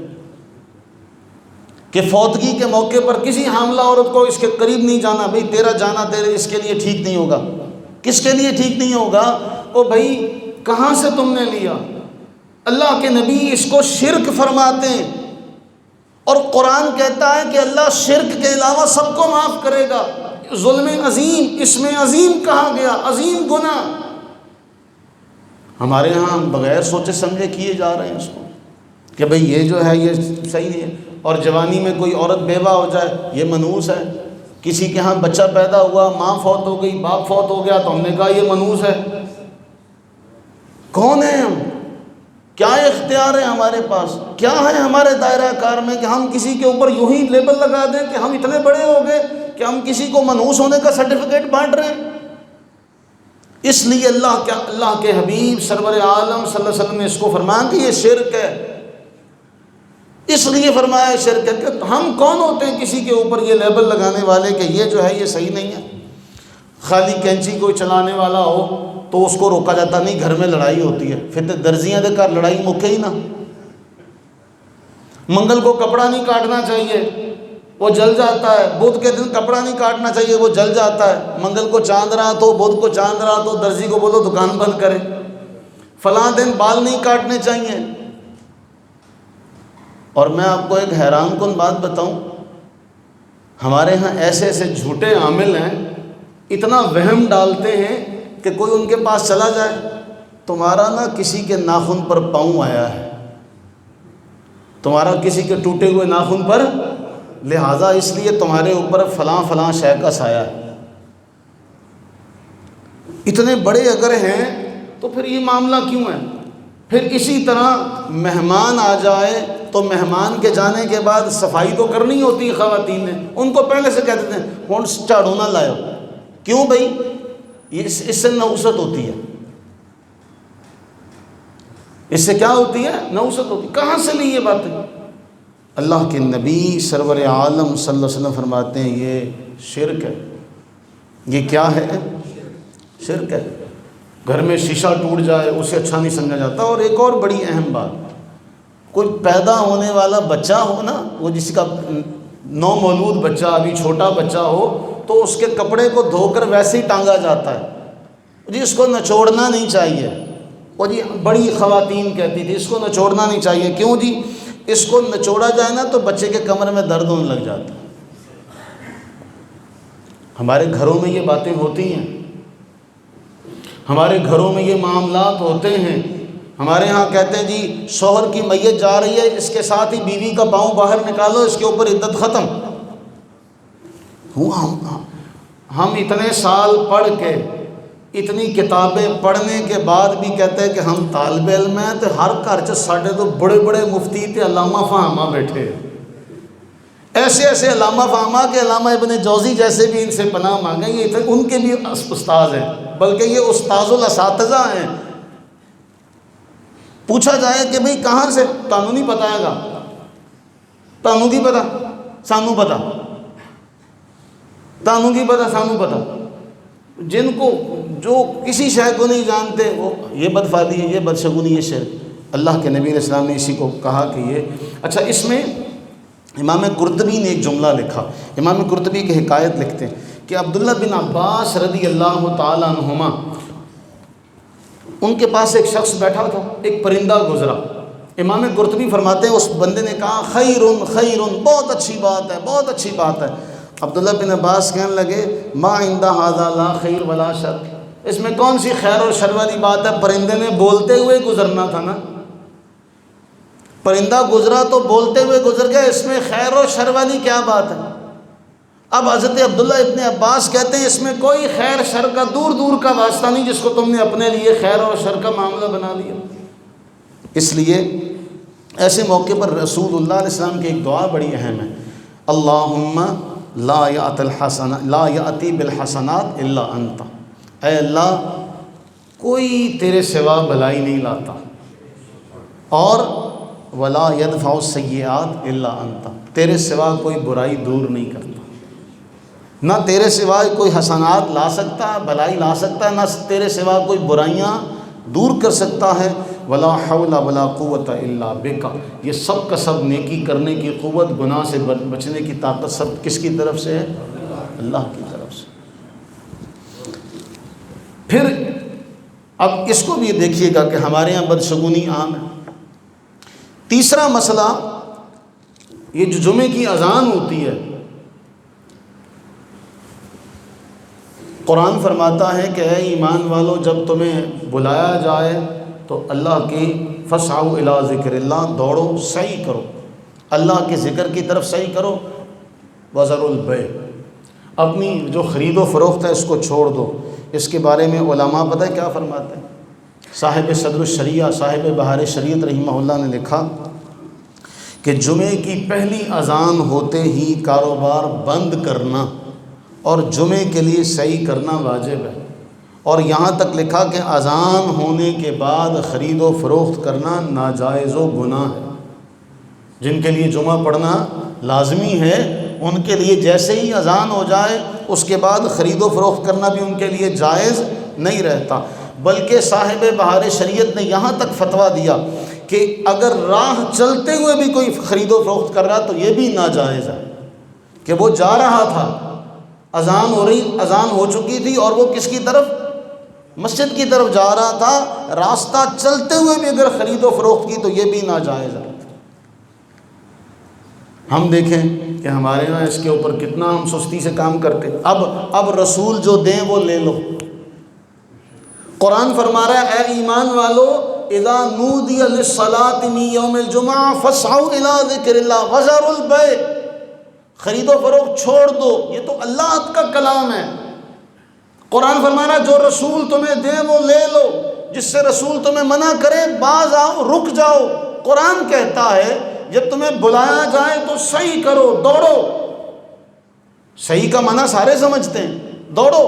کہ فوتگی کے موقع پر کسی حاملہ عورت کو اس کے قریب نہیں جانا، بھئی تیرا جانا تیرے اس کے لیے ٹھیک نہیں ہوگا۔ کس کے لیے ٹھیک نہیں ہوگا؟ او بھئی کہاں سے تم نے لیا؟ اللہ کے نبی اس کو شرک فرماتے ہیں، اور قرآن کہتا ہے کہ اللہ شرک کے علاوہ سب کو معاف کرے گا۔ ظلم عظیم، اس میں عظیم کہا گیا، عظیم گناہ۔ ہمارے ہاں بغیر سوچے سمجھے کیے جا رہے ہیں اس کو کہ بھئی یہ جو ہے یہ صحیح نہیں ہے۔ اور جوانی میں کوئی عورت بیوہ ہو جائے یہ منحوس ہے، کسی کے ہاں بچہ پیدا ہوا، ماں فوت ہو گئی، باپ فوت ہو گیا، تو ہم نے کہا یہ منحوس ہے۔ کون ہیں ہم؟ کیا اختیار ہے ہمارے پاس؟ کیا ہے ہمارے دائرہ کار میں کہ ہم کسی کے اوپر یوں ہی لیبل لگا دیں کہ ہم اتنے بڑے ہو گئے کہ ہم کسی کو منحوس ہونے کا سرٹیفکیٹ بانٹ رہے ہیں؟ اس لیے اللہ کے حبیب سرور عالم صلی اللہ علیہ وسلم نے اس کو فرمایا کہ یہ شرک ہے۔ اس لیے فرمایا شرک ہے کہ ہم کون ہوتے ہیں کسی کے اوپر یہ لیبل لگانے والے کہ یہ جو ہے یہ صحیح نہیں ہے۔ خالی کینچی کوئی چلانے والا ہو تو اس کو روکا جاتا نہیں، گھر میں لڑائی ہوتی ہے، پھر تو درزیاں دے کر لڑائی مکے ہی نہ۔ منگل کو کپڑا نہیں کاٹنا چاہیے، وہ جل جاتا ہے۔ بدھ کے دن کپڑا نہیں کاٹنا چاہیے، وہ جل جاتا ہے۔ منگل کو چاند رہا تو بدھ کو چاند رہا تو درزی کو بولو دکان بند کرے۔ فلاں دن بال نہیں کاٹنے چاہیے۔ اور میں آپ کو ایک حیران کن بات بتاؤں، ہمارے ہاں ایسے ایسے جھوٹے عامل ہیں، اتنا وہم ڈالتے ہیں کہ کوئی ان کے پاس چلا جائے، تمہارا نا کسی کے ناخن پر پاؤں آیا ہے، تمہارا کسی کے ٹوٹے ہوئے ناخن پر، لہٰذا اس لیے تمہارے اوپر فلاں فلاں شے کا سایہ ہے۔ اتنے بڑے اگر ہیں تو پھر یہ معاملہ کیوں ہے؟ پھر اسی طرح مہمان آ جائے تو مہمان کے جانے کے بعد صفائی تو کرنی ہوتی ہے خواتین نے، ان کو پہلے سے کہہ دیتے ہیں ہون جھاڑو نہ لائو۔ کیوں بھائی؟ اس سے نحوست ہوتی ہے۔ اس سے کیا ہوتی ہے؟ نحوست ہوتی ہے۔ کہاں سے لی یہ باتیں؟ اللہ کے نبی سرور عالم صلی اللہ علیہ وسلم فرماتے ہیں یہ شرک ہے۔ یہ کیا ہے؟ شرک ہے۔ گھر میں شیشہ ٹوٹ جائے اسے اچھا نہیں سمجھا جاتا۔ اور ایک اور بڑی اہم بات، کوئی پیدا ہونے والا بچہ ہو نا، وہ جس کا نو مولود بچہ، ابھی چھوٹا بچہ ہو، تو اس کے کپڑے کو دھو کر ویسے ہی ٹانگا جاتا ہے۔ جی اس کو نچوڑنا نہیں چاہیے۔ وہ جی بڑی خواتین کہتی تھی اس کو نچوڑنا نہیں چاہیے۔ کیوں جی؟ اس کو نچوڑا جائے نا تو بچے کے کمر میں درد ہونے لگ جاتا ہے۔ ہمارے گھروں میں یہ باتیں ہوتی ہیں، ہمارے گھروں میں یہ معاملات ہوتے ہیں۔ ہمارے ہاں کہتے ہیں جی شوہر کی میت جا رہی ہے، اس کے ساتھ ہی بیوی کا پاؤں باہر نکالو، اس کے اوپر عدت ختم۔ ہم اتنے سال پڑھ کے، اتنی کتابیں پڑھنے کے بعد بھی کہتے ہیں کہ ہم طالب علم ہیں، تو ہر گھر چ ساڈے تو بڑے بڑے مفتی تے علامہ فہامہ بیٹھے، ایسے ایسے علامہ فہامہ کہ علامہ ابن جوزی جیسے بھی ان سے پناہ مانگیں، یہ ان کے بھی استاذ ہیں، بلکہ یہ استاذ الاساتذہ ہیں۔ پوچھا جائے کہ بھئی کہاں سے؟ تانوں نہیں پتا ہے گا، تانوں کی پتا، سانوں پتا، تانوں کی پتا، سانوں پتا۔ جن کو جو کسی شے کو نہیں جانتے وہ یہ بدفعلی ہے، یہ بدشگونی، یہ شرک۔ اللہ کے نبی علیہ السلام نے اسی کو کہا کہ یہ اچھا۔ اس میں امام قرطبی نے ایک جملہ لکھا، امام قرطبی کی حکایت لکھتے ہیں کہ عبداللہ بن عباس رضی اللہ تعالیٰ عنہما، ان کے پاس ایک شخص بیٹھا تھا، ایک پرندہ گزرا۔ امام قرطبی فرماتے ہیں اس بندے نے کہا خیرن خیرن، بہت اچھی بات ہے، بہت اچھی بات ہے۔ عبداللہ بن عباس کہنے لگے ما عند ھذا لا خیر ولا شر، اس میں کون سی خیر اور شر والی بات ہے؟ پرندے نے بولتے ہوئے گزرنا تھا نا، پرندہ گزرا تو بولتے ہوئے گزر گیا، اس میں خیر اور شر والی کیا بات ہے؟ اب حضرت عبداللہ ابن عباس کہتے ہیں اس میں کوئی خیر شر کا دور دور کا واسطہ نہیں جس کو تم نے اپنے لیے خیر اور شر کا معاملہ بنا لیا۔ اس لیے ایسے موقع پر رسول اللہ علیہ السلام کی ایک دعا بڑی اہم ہے، اللہم لا یأتی بالحسنات الا انت، اے اللہ کوئی تیرے سوا بھلائی نہیں لاتا، اور ولا يدفع السیئات الا انت، تیرے سوا کوئی برائی دور نہیں کرتا، نہ تیرے سوا کوئی حسنات لا سکتا، بھلائی لا سکتا، نہ تیرے سوا کوئی برائیاں دور کر سکتا ہے۔ ولا حول ولا قوت الا بک، یہ سب کا سب نیکی کرنے کی قوت، گناہ سے بچنے کی طاقت سب کس کی طرف سے ہے؟ اللہ کی طرف سے۔ پھر اب اس کو بھی دیکھیے گا کہ ہمارے یہاں بدشگونی عام ہے۔ تیسرا مسئلہ، یہ جو جمعے کی اذان ہوتی ہے، قرآن فرماتا ہے کہ اے ایمان والو، جب تمہیں بلایا جائے تو اللہ کی فسعوا الی ذکر اللہ، دوڑو، سعی کرو، اللہ کے ذکر کی طرف سعی کرو۔ وذروا البیع، اپنی جو خرید و فروخت ہے اس کو چھوڑ دو۔ اس کے بارے میں علماء پتہ ہے کیا فرماتے ہیں؟ صاحب صدر الشریعہ، صاحب بہار شریعت رحمہ اللہ نے لکھا کہ جمعے کی پہلی اذان ہوتے ہی کاروبار بند کرنا اور جمعے کے لیے سعی کرنا واجب ہے، اور یہاں تک لکھا کہ اذان ہونے کے بعد خرید و فروخت کرنا ناجائز و گناہ ہے۔ جن کے لیے جمعہ پڑھنا لازمی ہے ان کے لیے جیسے ہی اذان ہو جائے اس کے بعد خرید و فروخت کرنا بھی ان کے لیے جائز نہیں رہتا، بلکہ صاحب بہار شریعت نے یہاں تک فتویٰ دیا کہ اگر راہ چلتے ہوئے بھی کوئی خرید و فروخت کر رہا تو یہ بھی ناجائز ہے، کہ وہ جا رہا تھا، اذان ہو چکی تھی اور وہ کس کی طرف؟ مسجد کی طرف جا رہا تھا، راستہ چلتے ہوئے بھی اگر خرید و فروخت کی تو یہ بھی ناجائز ہے۔ ہم دیکھیں کہ ہمارے یہاں اس کے اوپر کتنا ہم سستی سے کام کرتے۔ اب رسول جو دیں وہ لے لو۔ قرآن فرما رہا ہے اے ایمان والو، اذا نودی للصلاۃ من یوم الجمعہ فاسعوا الی ذکر اللہ وذروا البیع، خرید و فروخت چھوڑ دو، یہ تو اللہ کا کلام ہے۔ قرآن فرما رہا ہے جو رسول تمہیں دے وہ لے لو، جس سے رسول تمہیں منع کرے باز آؤ، رک جاؤ۔ قرآن کہتا ہے جب تمہیں بلایا جائے تو صحیح کرو، دوڑو۔ صحیح کا معنی سارے سمجھتے ہیں، دوڑو۔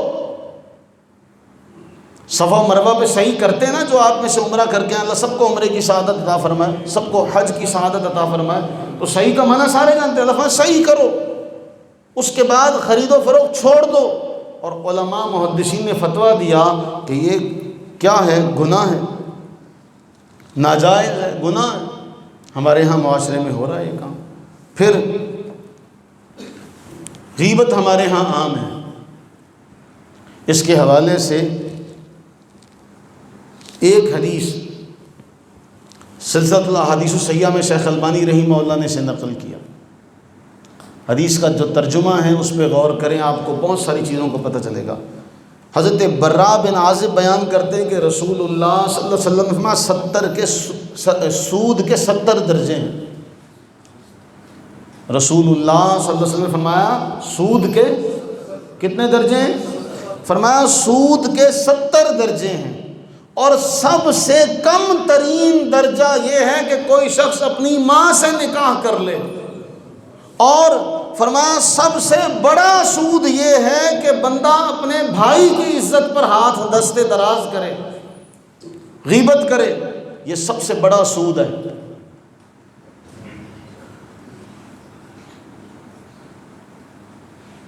صفا و مروہ پہ صحیح کرتے ہیں نا، جو آپ میں سے عمرہ کر کے اللہ سب کو عمرے کی سعادت عطا فرمائے، سب کو حج کی سعادت عطا فرمائے، تو صحیح کا معنی سارے جانتے ہیں، اللہ صحیح کرو، اس کے بعد خرید و فروخت چھوڑ دو۔ اور علماء محدثین نے فتویٰ دیا کہ یہ کیا ہے؟ گناہ ہے، ناجائز ہے، گناہ ہے۔ ہمارے ہاں معاشرے میں ہو رہا ہے یہ کام۔ پھر غیبت ہمارے ہاں عام ہے۔ اس کے حوالے سے ایک حدیث سلسلۃ الاحادیث الصحیحہ میں شیخ البانی رحمہ اللہ نے اسے نقل کیا۔ حدیث کا جو ترجمہ ہے اس پہ غور کریں، آپ کو بہت ساری چیزوں کو پتہ چلے گا۔ حضرت براء بن عازب بیان کرتے ہیں کہ رسول اللہ صلی اللہ علیہ وسلم نے فرمایا سود کے 70 درجے ہیں۔ رسول اللہ صلی اللہ علیہ وسلم نے فرمایا سود کے کتنے درجے ہیں؟ فرمایا سود کے 70 درجے ہیں، اور سب سے کم ترین درجہ یہ ہے کہ کوئی شخص اپنی ماں سے نکاح کر لے، اور فرمایا سب سے بڑا سود یہ ہے کہ بندہ اپنے بھائی کی عزت پر ہاتھ دست دراز کرے، غیبت کرے، یہ سب سے بڑا سود ہے۔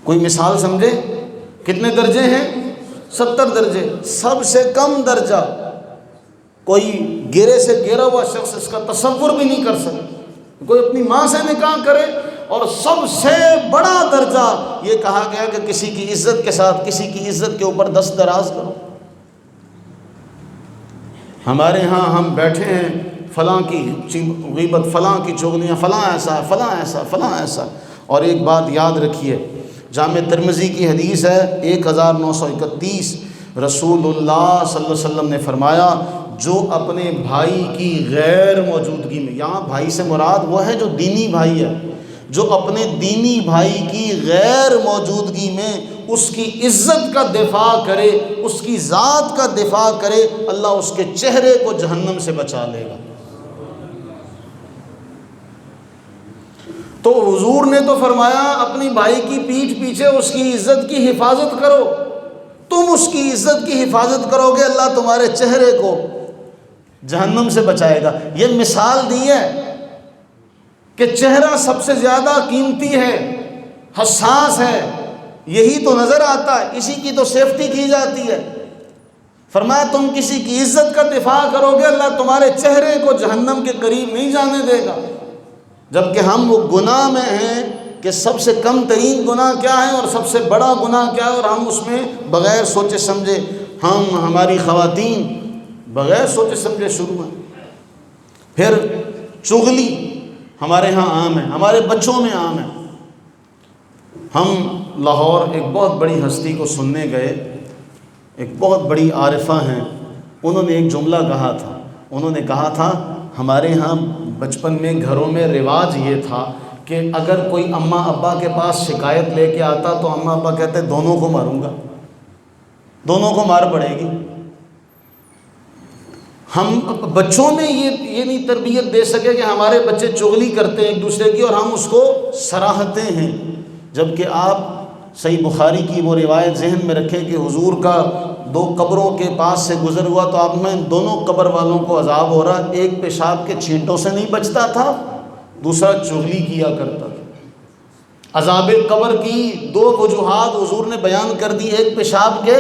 کوئی مثال سمجھے؟ کتنے درجے ہیں؟ 70 درجے۔ سب سے کم درجہ کوئی گرے سے گرا ہوا شخص اس کا تصور بھی نہیں کر سکتا، کوئی اپنی ماں سے نکاح کرے، اور سب سے بڑا درجہ یہ کہا گیا کہ کسی کی عزت کے ساتھ کسی کی عزت کے اوپر دست دراز کرو۔ ہمارے ہاں ہم بیٹھے ہیں، فلاں کی غیبت، فلاں کی چغلیاں، فلاں ایسا، فلاں ایسا، فلاں ایسا۔ اور ایک بات یاد رکھیے، جامع ترمذی کی حدیث ہے 1931، رسول اللہ صلی اللہ علیہ وسلم نے فرمایا جو اپنے بھائی کی غیر موجودگی میں، یہاں بھائی سے مراد وہ ہے جو دینی بھائی ہے، جو اپنے دینی بھائی کی غیر موجودگی میں اس کی عزت کا دفاع کرے، اس کی ذات کا دفاع کرے، اللہ اس کے چہرے کو جہنم سے بچا لے گا۔ تو حضور نے تو فرمایا اپنی بھائی کی پیٹھ پیچھے اس کی عزت کی حفاظت کرو، تم اس کی عزت کی حفاظت کرو گے، اللہ تمہارے چہرے کو جہنم سے بچائے گا۔ یہ مثال دی ہے، کہ چہرہ سب سے زیادہ قیمتی ہے، حساس ہے، یہی تو نظر آتا ہے، اسی کی تو سیفٹی کی جاتی ہے۔ فرمایا تم کسی کی عزت کا دفاع کرو گے، اللہ تمہارے چہرے کو جہنم کے قریب نہیں جانے دے گا۔ جبکہ ہم وہ گناہ میں ہیں کہ سب سے کم ترین گناہ کیا ہے اور سب سے بڑا گناہ کیا ہے، اور ہم اس میں بغیر سوچے سمجھے، ہماری خواتین بغیر سوچے سمجھے شروع ہیں۔ پھر چغلی ہمارے ہاں عام ہے، ہمارے بچوں میں عام ہے۔ ہم لاہور ایک بہت بڑی ہستی کو سننے گئے، ایک بہت بڑی عارفہ ہیں، انہوں نے ایک جملہ کہا تھا، انہوں نے کہا تھا ہمارے ہاں بچپن میں گھروں میں رواج یہ تھا کہ اگر کوئی اماں ابا کے پاس شکایت لے کے آتا تو اماں ابا کہتے دونوں کو ماروں گا، دونوں کو مار پڑے گی۔ ہم بچوں میں یہ نہیں تربیت دے سکے کہ ہمارے بچے چغلی کرتے ہیں ایک دوسرے کی اور ہم اس کو سراہتے ہیں، جبکہ آپ صحیح بخاری کی وہ روایت ذہن میں رکھیں کہ حضور کا 2 قبروں کے پاس سے گزر ہوا تو آپ میں دونوں قبر والوں کو عذاب ہو رہا، ایک پیشاب کے چھینٹوں سے نہیں بچتا تھا، دوسرا چغلی کیا کرتا تھا۔ عذاب قبر کی 2 وجوہات حضور نے بیان کر دی، ایک پیشاب کے۔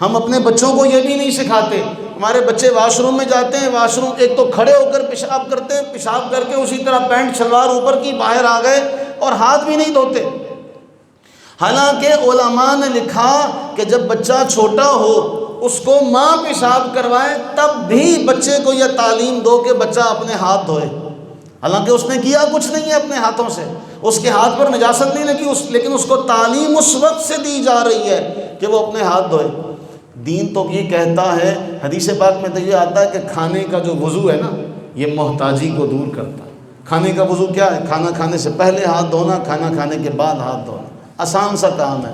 ہم اپنے بچوں کو یہ بھی نہیں سکھاتے، ہمارے بچے واش روم میں جاتے ہیں، واش روم ایک تو کھڑے ہو کر پیشاب کرتے ہیں، پیشاب کر کے اسی طرح پینٹ شلوار اوپر کی باہر آ گئے اور ہاتھ بھی نہیں دھوتے۔ حالانکہ علماء نے لکھا کہ جب بچہ چھوٹا ہو اس کو ماں پیشاب کروائے تب بھی بچے کو یہ تعلیم دو کہ بچہ اپنے ہاتھ دھوئے، حالانکہ اس نے کیا کچھ نہیں ہے اپنے ہاتھوں سے، اس کے ہاتھ پر نجاست نہیں لگی، لیکن اس کو تعلیم اس وقت سے دی جا رہی ہے کہ وہ اپنے ہاتھ دھوئے۔ دین تو یہ کہتا ہے، حدیث پاک میں تو یہ آتا ہے کہ کھانے کا جو وضو ہے نا یہ محتاجی کو دور کرتا ہے۔ کھانے کا وضو کیا ہے؟ کھانا کھانے سے پہلے ہاتھ دھونا، کھانا کھانے کے بعد ہاتھ دھونا۔ آسان سا کام ہے،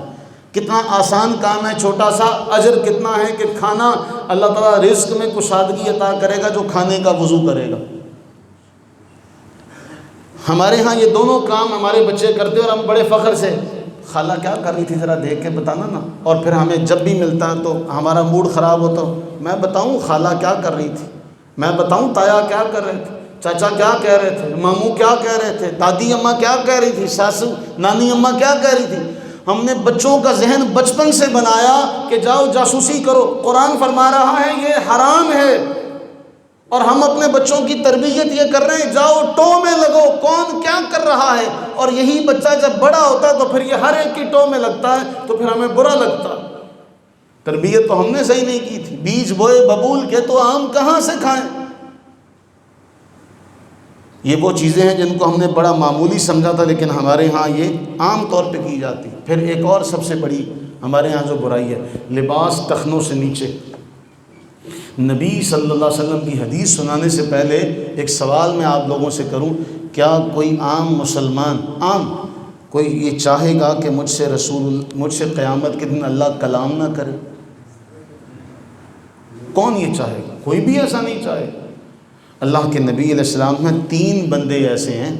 کتنا آسان کام ہے، چھوٹا سا، اجر کتنا ہے کہ کھانا اللہ تعالیٰ رزق میں کشادگی عطا کرے گا جو کھانے کا وضو کرے گا۔ ہمارے ہاں یہ دونوں کام ہمارے بچے کرتے اور ہم بڑے فخر سے، خالہ کیا کر رہی تھی ذرا دیکھ کے بتانا نا، اور پھر ہمیں جب بھی ملتا ہے تو ہمارا موڈ خراب ہوتا، میں بتاؤں خالہ کیا کر رہی تھی، میں بتاؤں تایا کیا کر رہے تھے، چاچا کیا کہہ رہے تھے، ماموں کیا کہہ رہے تھے، دادی اماں کیا کہہ رہی تھی، ساسو نانی اماں کیا کہہ رہی تھی۔ ہم نے بچوں کا ذہن بچپن سے بنایا کہ جاؤ جاسوسی کرو، قرآن فرما رہا ہے یہ حرام ہے، اور ہم اپنے بچوں کی تربیت یہ کر رہے ہیں جاؤ ٹو میں لگو، کون کیا کر رہا ہے، اور یہی بچہ جب بڑا ہوتا ہے تو پھر یہ ہر ایک کی ٹو میں لگتا ہے تو پھر ہمیں برا لگتا ہے۔ تربیت تو ہم نے صحیح نہیں کی تھی، بیج بوئے ببول کے تو آم کہاں سے کھائیں۔ یہ وہ چیزیں ہیں جن کو ہم نے بڑا معمولی سمجھا تھا، لیکن ہمارے ہاں یہ عام طور پہ کی جاتی۔ پھر ایک اور سب سے بڑی ہمارے ہاں جو برائی ہے، لباس ٹخنوں سے نیچے۔ نبی صلی اللہ علیہ وسلم کی حدیث سنانے سے پہلے ایک سوال میں آپ لوگوں سے کروں، کیا کوئی عام مسلمان، کوئی یہ چاہے گا کہ مجھ سے قیامت کے دن اللہ کلام نہ کرے؟ کون یہ چاہے گا؟ کوئی بھی ایسا نہیں چاہے گا۔ اللہ کے نبی علیہ السلام میں 3 بندے ایسے ہیں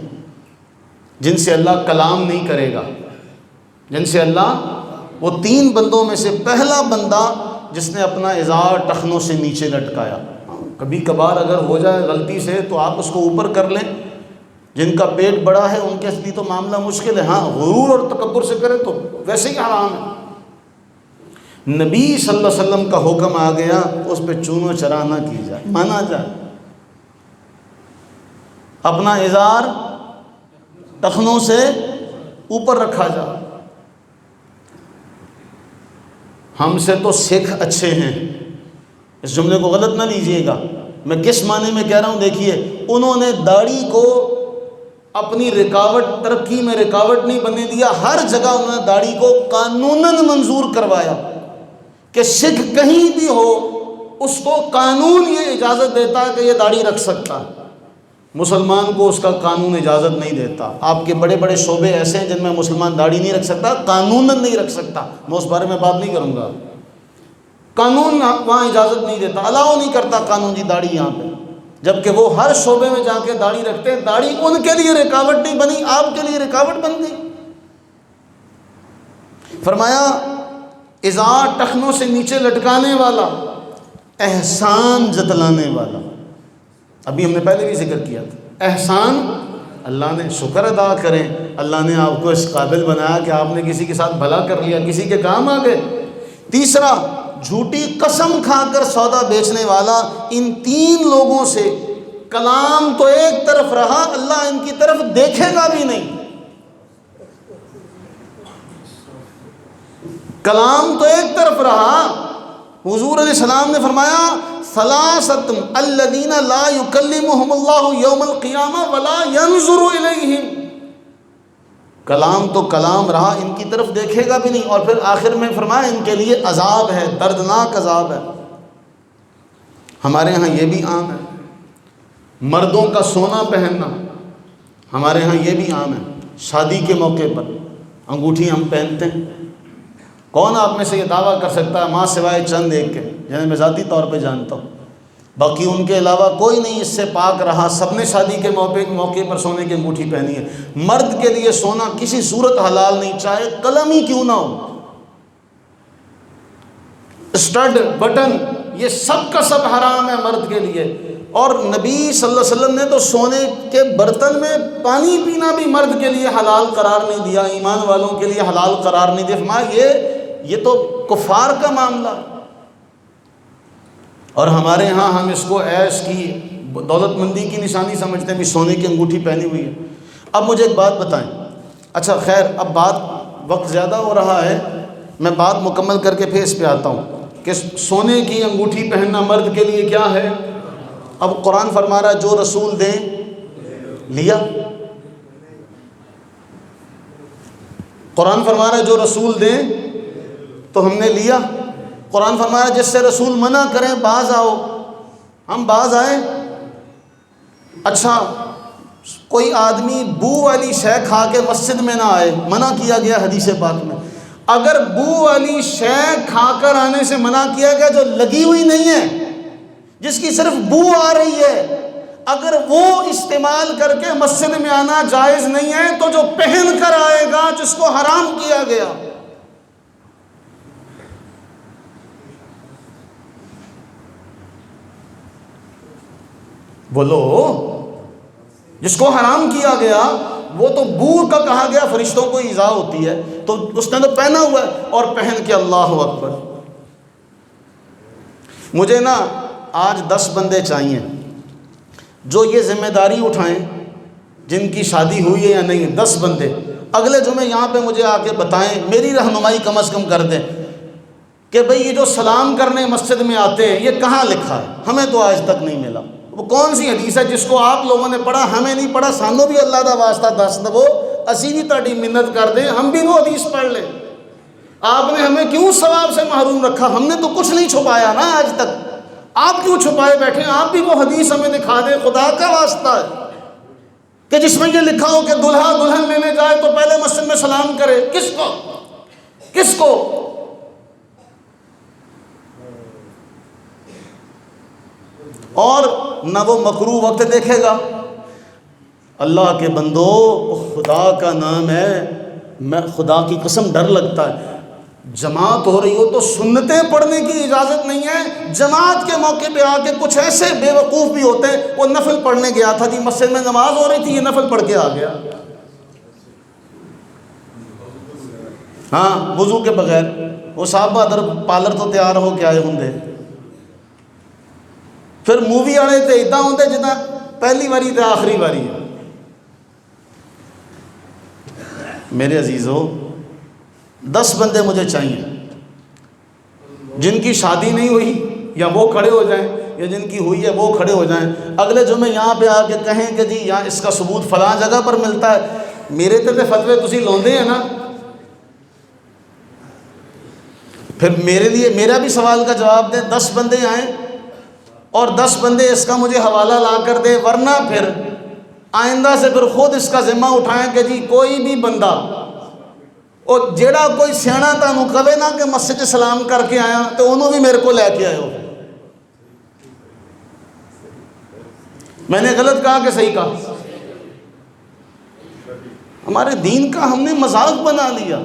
جن سے اللہ کلام نہیں کرے گا، جن سے اللہ، وہ 3 بندوں میں سے پہلا بندہ جس نے اپنا ازار ٹخنوں سے نیچے لٹکایا۔ کبھی کبھار اگر ہو جائے غلطی سے تو آپ اس کو اوپر کر لیں، جن کا پیٹ بڑا ہے ان کے لیے تو معاملہ مشکل ہے، ہاں غرور اور تکبر سے کرے تو ویسے ہی حرام ہے۔ نبی صلی اللہ علیہ وسلم کا حکم آ گیا اس پہ چونو چرا نہ کی جائے، مانا جائے، اپنا ازار ٹخنوں سے اوپر رکھا جائے۔ ہم سے تو سکھ اچھے ہیں، اس جملے کو غلط نہ لیجئے گا، میں کس معنی میں کہہ رہا ہوں دیکھیے، انہوں نے داڑھی کو اپنی رکاوٹ، ترقی میں رکاوٹ نہیں بننے دیا، ہر جگہ انہوں نے داڑھی کو قانوناً منظور کروایا کہ سکھ کہیں بھی ہو اس کو قانون یہ اجازت دیتا ہے کہ یہ داڑھی رکھ سکتا ہے، مسلمان کو اس کا قانون اجازت نہیں دیتا۔ آپ کے بڑے بڑے شعبے ایسے ہیں جن میں مسلمان داڑھی نہیں رکھ سکتا، قانوناً نہیں رکھ سکتا، میں اس بارے میں بات نہیں کروں گا، قانون وہاں اجازت نہیں دیتا، الاؤ نہیں کرتا قانون جی داڑھی یہاں پہ، جبکہ وہ ہر شعبے میں جا کے داڑھی رکھتے ہیں۔ داڑھی ان کے لیے رکاوٹ نہیں بنی، آپ کے لیے رکاوٹ بن گئی۔ فرمایا ازار ٹخنوں سے نیچے لٹکانے والا، احسان جتلانے والا، ابھی ہم نے پہلے بھی ذکر کیا تھا، احسان اللہ نے شکر ادا کریں، اللہ نے آپ کو اس قابل بنایا کہ آپ نے کسی کے ساتھ بھلا کر لیا، کسی کے کام آ گئے۔ تیسرا، جھوٹی قسم کھا کر سودا بیچنے والا، ان تین لوگوں سے کلام تو ایک طرف رہا، اللہ ان کی طرف دیکھے گا بھی نہیں۔ کلام تو ایک طرف رہا، حضور علیہ السلام نے فرمایا ثلاثۃ الذین لا یکلمہم اللہ یوم القیامہ ولا ینظر الیہم، کلام تو کلام رہا، ان کی طرف دیکھے گا بھی نہیں۔ اور پھر آخر میں فرمایا ان کے لیے عذاب ہے، دردناک عذاب ہے۔ ہمارے ہاں یہ بھی عام ہے، مردوں کا سونا پہننا ہمارے ہاں یہ بھی عام ہے۔ شادی کے موقع پر انگوٹھی ہم پہنتے ہیں۔ کون آپ میں سے یہ دعویٰ کر سکتا ہے، ماں سوائے چند ایک کے جنہیں میں ذاتی طور پہ جانتا ہوں، باقی ان کے علاوہ کوئی نہیں اس سے پاک رہا، سب نے شادی کے موقع پر سونے کی انگوٹھی پہنی ہے۔ مرد کے لیے سونا کسی صورت حلال نہیں، چاہے قلم ہی کیوں نہ ہو، اسٹڈ، بٹن، یہ سب کا سب حرام ہے مرد کے لیے۔ اور نبی صلی اللہ علیہ وسلم نے تو سونے کے برتن میں پانی پینا بھی مرد کے لیے حلال قرار نہیں دیا، ایمان والوں کے لیے حلال قرار نہیں دیا۔ فرمایا یہ تو کفار کا معاملہ ہے۔ اور ہمارے ہاں ہم اس کو عیش کی، دولت مندی کی نشانی سمجھتے ہیں، بھی سونے کی انگوٹھی پہنی ہوئی ہے۔ اب مجھے ایک بات بتائیں، اچھا خیر اب وقت زیادہ ہو رہا ہے، میں بات مکمل کر کے پھر اس پہ آتا ہوں کہ سونے کی انگوٹھی پہننا مرد کے لیے کیا ہے۔ اب قرآن فرما رہا ہے جو رسول دیں لیا، قرآن فرما رہا ہے جو رسول دیں تو ہم نے لیا۔ قرآن فرمایا جس سے رسول منع کریں باز آؤ، ہم باز آئیں۔ اچھا کوئی آدمی بو والی شے کھا کے مسجد میں نہ آئے، منع کیا گیا حدیث پاک میں۔ اگر بو والی شے کھا کر آنے سے منع کیا گیا جو لگی ہوئی نہیں ہے، جس کی صرف بو آ رہی ہے، اگر وہ استعمال کر کے مسجد میں آنا جائز نہیں ہے تو جو پہن کر آئے گا جس کو حرام کیا گیا، بولو جس کو حرام کیا گیا وہ تو بو کا کہا گیا، فرشتوں کو ایذا ہوتی ہے، تو اس نے تو پہنا ہوا ہے اور پہن کے اللہ اکبر۔ مجھے نا آج 10 بندے چاہیے جو یہ ذمہ داری اٹھائیں، جن کی شادی ہوئی ہے یا نہیں، 10 بندے اگلے جمعے یہاں پہ مجھے آ کے بتائیں، میری رہنمائی کم از کم کر دیں کہ بھئی یہ جو سلام کرنے مسجد میں آتے ہیں یہ کہاں لکھا ہے، ہمیں تو آج تک نہیں ملا۔ وہ کون سی حدیث ہے جس کو آپ لوگوں نے پڑھا ہمیں نہیں پڑھا، سانوں بھی اللہ دا واسطہ دس دو، اسی بھی تاڑی منت کر دیں، ہم بھی وہ حدیث پڑھ لیں۔ آپ نے ہمیں کیوں ثواب سے محروم رکھا؟ ہم نے تو کچھ نہیں چھپایا نا آج تک، آپ کیوں چھپائے بیٹھے؟ آپ بھی وہ حدیث ہمیں دکھا دیں، خدا کا واسطہ ہے کہ جس میں یہ لکھا ہو کہ دلہا دلہن لینے جائے تو پہلے مسجد میں سلام کرے۔ کس کو اور نہ وہ مکروہ وقت دیکھے گا۔ اللہ کے بندو، خدا کا نام ہے، میں خدا کی قسم ڈر لگتا ہے، جماعت ہو رہی ہو تو سنتیں پڑھنے کی اجازت نہیں ہے۔ جماعت کے موقع پہ آ کے کچھ ایسے بے وقوف بھی ہوتے ہیں، وہ نفل پڑھنے گیا تھا جی، مسجد میں نماز ہو رہی تھی، یہ نفل پڑھ کے آ گیا، ہاں وضو کے بغیر۔ وہ صاحب ادھر پارلر تو تیار ہو کے آئے ہوں گے، پھر مووی والے تے ادا ہوندے جدا پہلی باری تے آخری باری ہے۔ میرے عزیزو 10 بندے مجھے چاہیے جن کی شادی نہیں ہوئی، یا وہ کھڑے ہو جائیں، یا جن کی ہوئی ہے وہ کھڑے ہو جائیں، اگلے جمعے یہاں پہ آ کے کہیں کہ جی یہاں اس کا ثبوت فلاں جگہ پر ملتا ہے۔ میرے تے فتوے تسی لوندے ہیں نا، پھر میرے لیے میرا بھی سوال کا جواب دیں۔ 10 بندے آئیں اور 10 بندے اس کا مجھے حوالہ لا کر دے، ورنہ پھر آئندہ سے پھر خود اس کا ذمہ اٹھائیں کہ جی کوئی بھی بندہ اور جیڑا کوئی سیانا تانوں کہے نا کہ مسجد سلام کر کے آیا تو انہوں بھی میرے کو لے کے آئے ہو۔ میں نے غلط کہا کہ صحیح کہا؟ ہمارے دین کا ہم نے مذاق بنا لیا،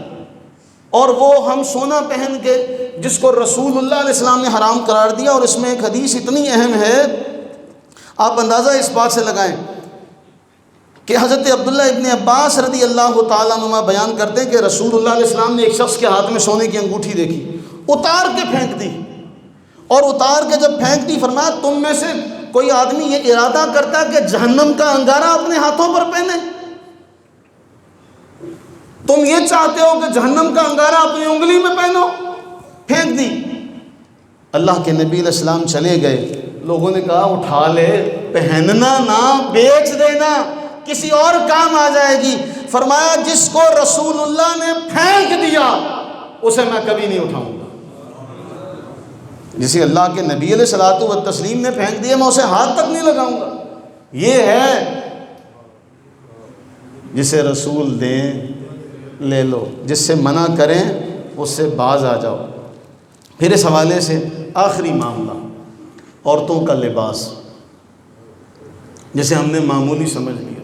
اور وہ ہم سونا پہن کے جس کو رسول اللہ علیہ السلام نے حرام قرار دیا۔ اور اس میں ایک حدیث اتنی اہم ہے، آپ اندازہ اس بات سے لگائیں کہ حضرت عبداللہ ابن عباس رضی اللہ تعالیٰ عنہ بیان کرتے ہیں کہ رسول اللہ علیہ السلام نے ایک شخص کے ہاتھ میں سونے کی انگوٹھی دیکھی، اتار کے پھینک دی، اور اتار کے جب پھینک دی فرمایا تم میں سے کوئی آدمی یہ ارادہ کرتا کہ جہنم کا انگارہ اپنے ہاتھوں پر پہنے؟ تم یہ چاہتے ہو کہ جہنم کا انگارہ اپنی انگلی میں پہنو؟ پھینک دی۔ اللہ کے نبی علیہ السلام چلے گئے، لوگوں نے کہا اٹھا لے، پہننا نہ، بیچ دینا، کسی اور کام آ جائے گی۔ فرمایا جس کو رسول اللہ نے پھینک دیا اسے میں کبھی نہیں اٹھاؤں گا۔ جسے اللہ کے نبی علیہ الصلوۃ والتسلیم نے پھینک دیا میں اسے ہاتھ تک نہیں لگاؤں گا۔ یہ ہے جسے رسول دیں لے لو، جس سے منع کریں اس سے باز آ جاؤ۔ پھر اس حوالے سے آخری معاملہ عورتوں کا لباس، جسے ہم نے معمولی سمجھ لیا۔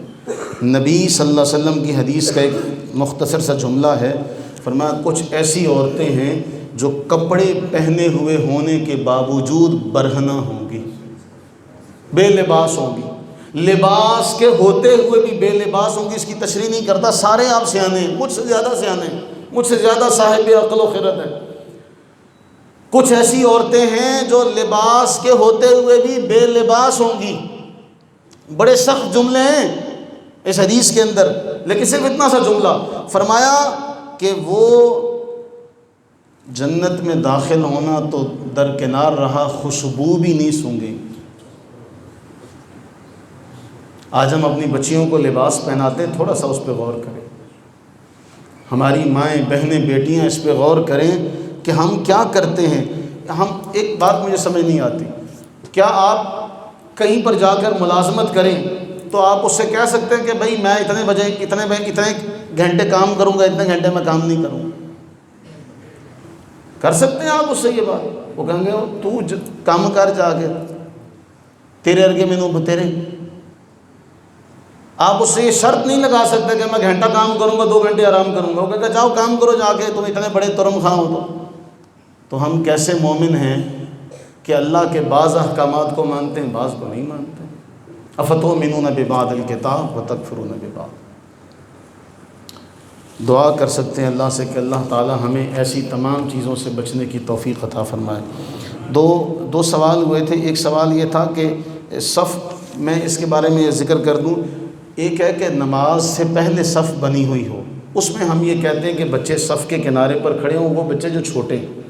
نبی صلی اللہ علیہ وسلم کی حدیث کا ایک مختصر سا جملہ ہے، فرمایا کچھ ایسی عورتیں ہیں جو کپڑے پہنے ہوئے ہونے کے باوجود برہنہ ہوں گی، بے لباس ہوں گی، لباس کے ہوتے ہوئے بھی بے لباس ہوں گی۔ اس کی تشریح نہیں کرتا، سارے آپ سیانے ہیں، مجھ سے زیادہ سیانے ہیں، مجھ سے زیادہ صاحب عقل و خرد ہیں۔ کچھ ایسی عورتیں ہیں جو لباس کے ہوتے ہوئے بھی بے لباس ہوں گی۔ بڑے سخت جملے ہیں اس حدیث کے اندر، لیکن صرف اتنا سا جملہ فرمایا کہ وہ جنت میں داخل ہونا تو درکنار رہا، خوشبو بھی نہیں سونگیں۔ آج ہم اپنی بچیوں کو لباس پہناتے، تھوڑا سا اس پہ غور کریں۔ ہماری مائیں، بہنیں، بیٹیاں اس پہ غور کریں کہ ہم کیا کرتے ہیں۔ ہم ایک بات مجھے سمجھ نہیں آتی، کیا آپ کہیں پر جا کر ملازمت کریں تو آپ اس سے کہہ سکتے ہیں کہ بھائی میں اتنے بجے اتنے گھنٹے کام کروں گا، اتنے گھنٹے میں کام نہیں کروں گا؟ کر سکتے ہیں آپ اس سے یہ بات؟ وہ کہیں گے تو کام کر جا کے، تیرے ارگے میں نو تیرے۔ آپ اس سے یہ شرط نہیں لگا سکتے کہ میں گھنٹہ کام کروں گا 2 گھنٹے آرام کروں گا۔ وہ کہے گا جاؤ کام کرو جا کے، تم اتنے بڑے ترم خواہ ہو۔ تو ہم کیسے مومن ہیں کہ اللہ کے بعض احکامات کو مانتے ہیں، بعض کو نہیں مانتے۔ افتؤمنون ببعض الکتاب وتکفرون ببعض۔ دعا کر سکتے ہیں اللہ سے کہ اللہ تعالی ہمیں ایسی تمام چیزوں سے بچنے کی توفیق عطا فرمائے۔ دو سوال ہوئے تھے۔ ایک سوال یہ تھا کہ صف، میں اس کے بارے میں ذکر کر دوں۔ ایک ہے کہ نماز سے پہلے صف بنی ہوئی ہو، اس میں ہم یہ کہتے ہیں کہ بچے صف کے کنارے پر کھڑے ہوں، وہ بچے جو چھوٹے ہیں۔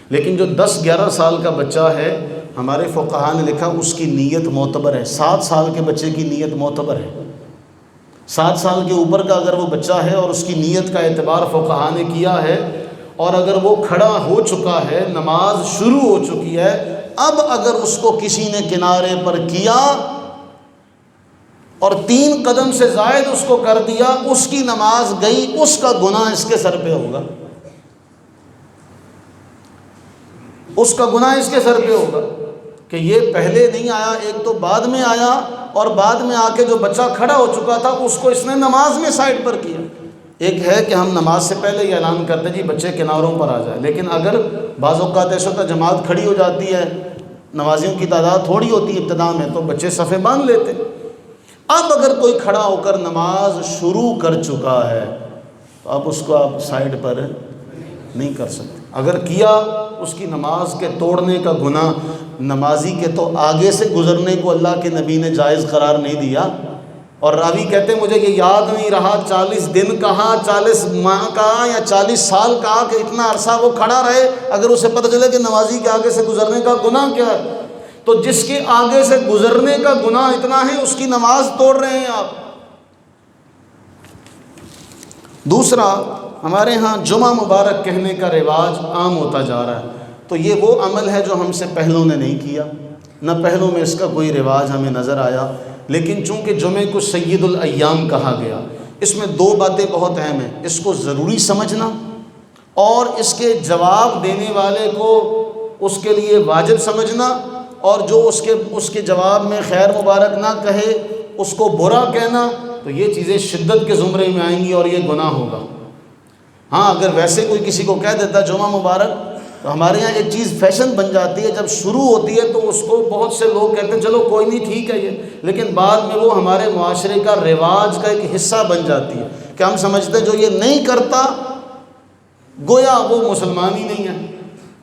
لیکن جو 10-11 سال کا بچہ ہے، ہمارے فقہاء نے لکھا اس کی نیت معتبر ہے۔ 7 سال کے بچے کی نیت معتبر ہے۔ 7 سال کے اوپر کا اگر وہ بچہ ہے اور اس کی نیت کا اعتبار فقہاء نے کیا ہے، اور اگر وہ کھڑا ہو چکا ہے، نماز شروع ہو چکی ہے، اب اگر اس کو کسی نے کنارے پر کیا اور 3 قدم سے زائد اس کو کر دیا، اس کی نماز گئی، اس کا گناہ اس کے سر پہ ہوگا، اس کا گناہ اس کے سر پہ ہوگا کہ یہ پہلے نہیں آیا، ایک تو بعد میں آیا، اور بعد میں آ کے جو بچہ کھڑا ہو چکا تھا اس کو اس نے نماز میں سائڈ پر کیا۔ ایک ہے کہ ہم نماز سے پہلے یہ اعلان کرتے جی بچے کناروں پر آ جائے، لیکن اگر بعض اوقات ایسا ہوتا جماعت کھڑی ہو جاتی ہے، نمازیوں کی تعداد تھوڑی ہوتی ہے ابتدا میں، تو بچے صفیں باندھ لیتے۔ اب اگر کوئی کھڑا ہو کر نماز شروع کر چکا ہے تو اب اس کو آپ سائڈ پر نہیں کر سکتے۔ اگر کیا، اس کی نماز کے توڑنے کا گناہ، نمازی کے تو آگے سے گزرنے کو اللہ کے نبی نے جائز قرار نہیں دیا۔ اور راوی کہتے ہیں مجھے یہ یاد نہیں رہا 40 دن کہا، 40 ماہ کہا، یا 40 سال کہا کہ اتنا عرصہ وہ کھڑا رہے، اگر اسے پتہ چلے کہ نمازی کے آگے سے گزرنے کا گناہ کیا ہے۔ تو جس کے آگے سے گزرنے کا گناہ اتنا ہے، اس کی نماز توڑ رہے ہیں آپ۔ دوسرا، ہمارے ہاں جمعہ مبارک کہنے کا رواج عام ہوتا جا رہا ہے، تو یہ وہ عمل ہے جو ہم سے پہلوں نے نہیں کیا، نہ پہلوں میں اس کا کوئی رواج ہمیں نظر آیا۔ لیکن چونکہ جمعے کو سید الایام کہا گیا، اس میں 2 باتیں بہت اہم ہیں، اس کو ضروری سمجھنا اور اس کے جواب دینے والے کو اس کے لیے واجب سمجھنا، اور جو اس کے جواب میں خیر مبارک نہ کہے اس کو برا کہنا، تو یہ چیزیں شدت کے زمرے میں آئیں گی اور یہ گناہ ہوگا۔ ہاں اگر ویسے کوئی کسی کو کہہ دیتا جمعہ مبارک، تو ہمارے یہاں ایک چیز فیشن بن جاتی ہے، جب شروع ہوتی ہے تو اس کو بہت سے لوگ کہتے ہیں چلو کوئی نہیں ٹھیک ہے یہ، لیکن بعد میں وہ ہمارے معاشرے کا رواج کا ایک حصہ بن جاتی ہے کہ ہم سمجھتے ہیں جو یہ نہیں کرتا گویا وہ مسلمان ہی نہیں ہے،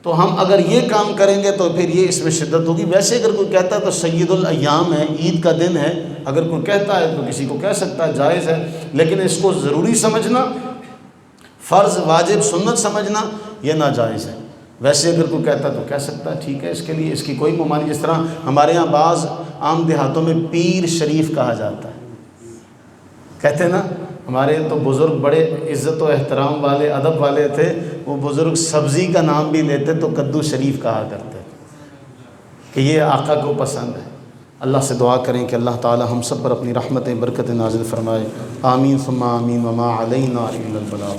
تو ہم اگر یہ کام کریں گے تو پھر یہ اس میں شدت ہوگی۔ ویسے اگر کوئی کہتا ہے تو سید الایام ہے، عید کا دن ہے، اگر کوئی کہتا ہے تو کسی کو کہہ سکتا ہے، جائز ہے، لیکن اس کو ضروری سمجھنا، فرض واجب سنت سمجھنا یہ ناجائز ہے۔ ویسے اگر کوئی کہتا ہے تو کہہ سکتا ہے، ٹھیک ہے، اس کے لیے اس کی کوئی ممانعت۔ جس طرح ہمارے ہاں بعض عام دیہاتوں میں پیر شریف کہا جاتا ہے، کہتے ہیں نا، ہمارے تو بزرگ بڑے عزت و احترام والے ادب والے تھے، وہ بزرگ سبزی کا نام بھی لیتے تو کدو شریف کہا کرتے کہ یہ آقا کو پسند ہے۔ اللہ سے دعا کریں کہ اللہ تعالی ہم سب پر اپنی رحمت برکت نازل فرمائے، آمین ثم آمین، وما علینا الا البلاغ۔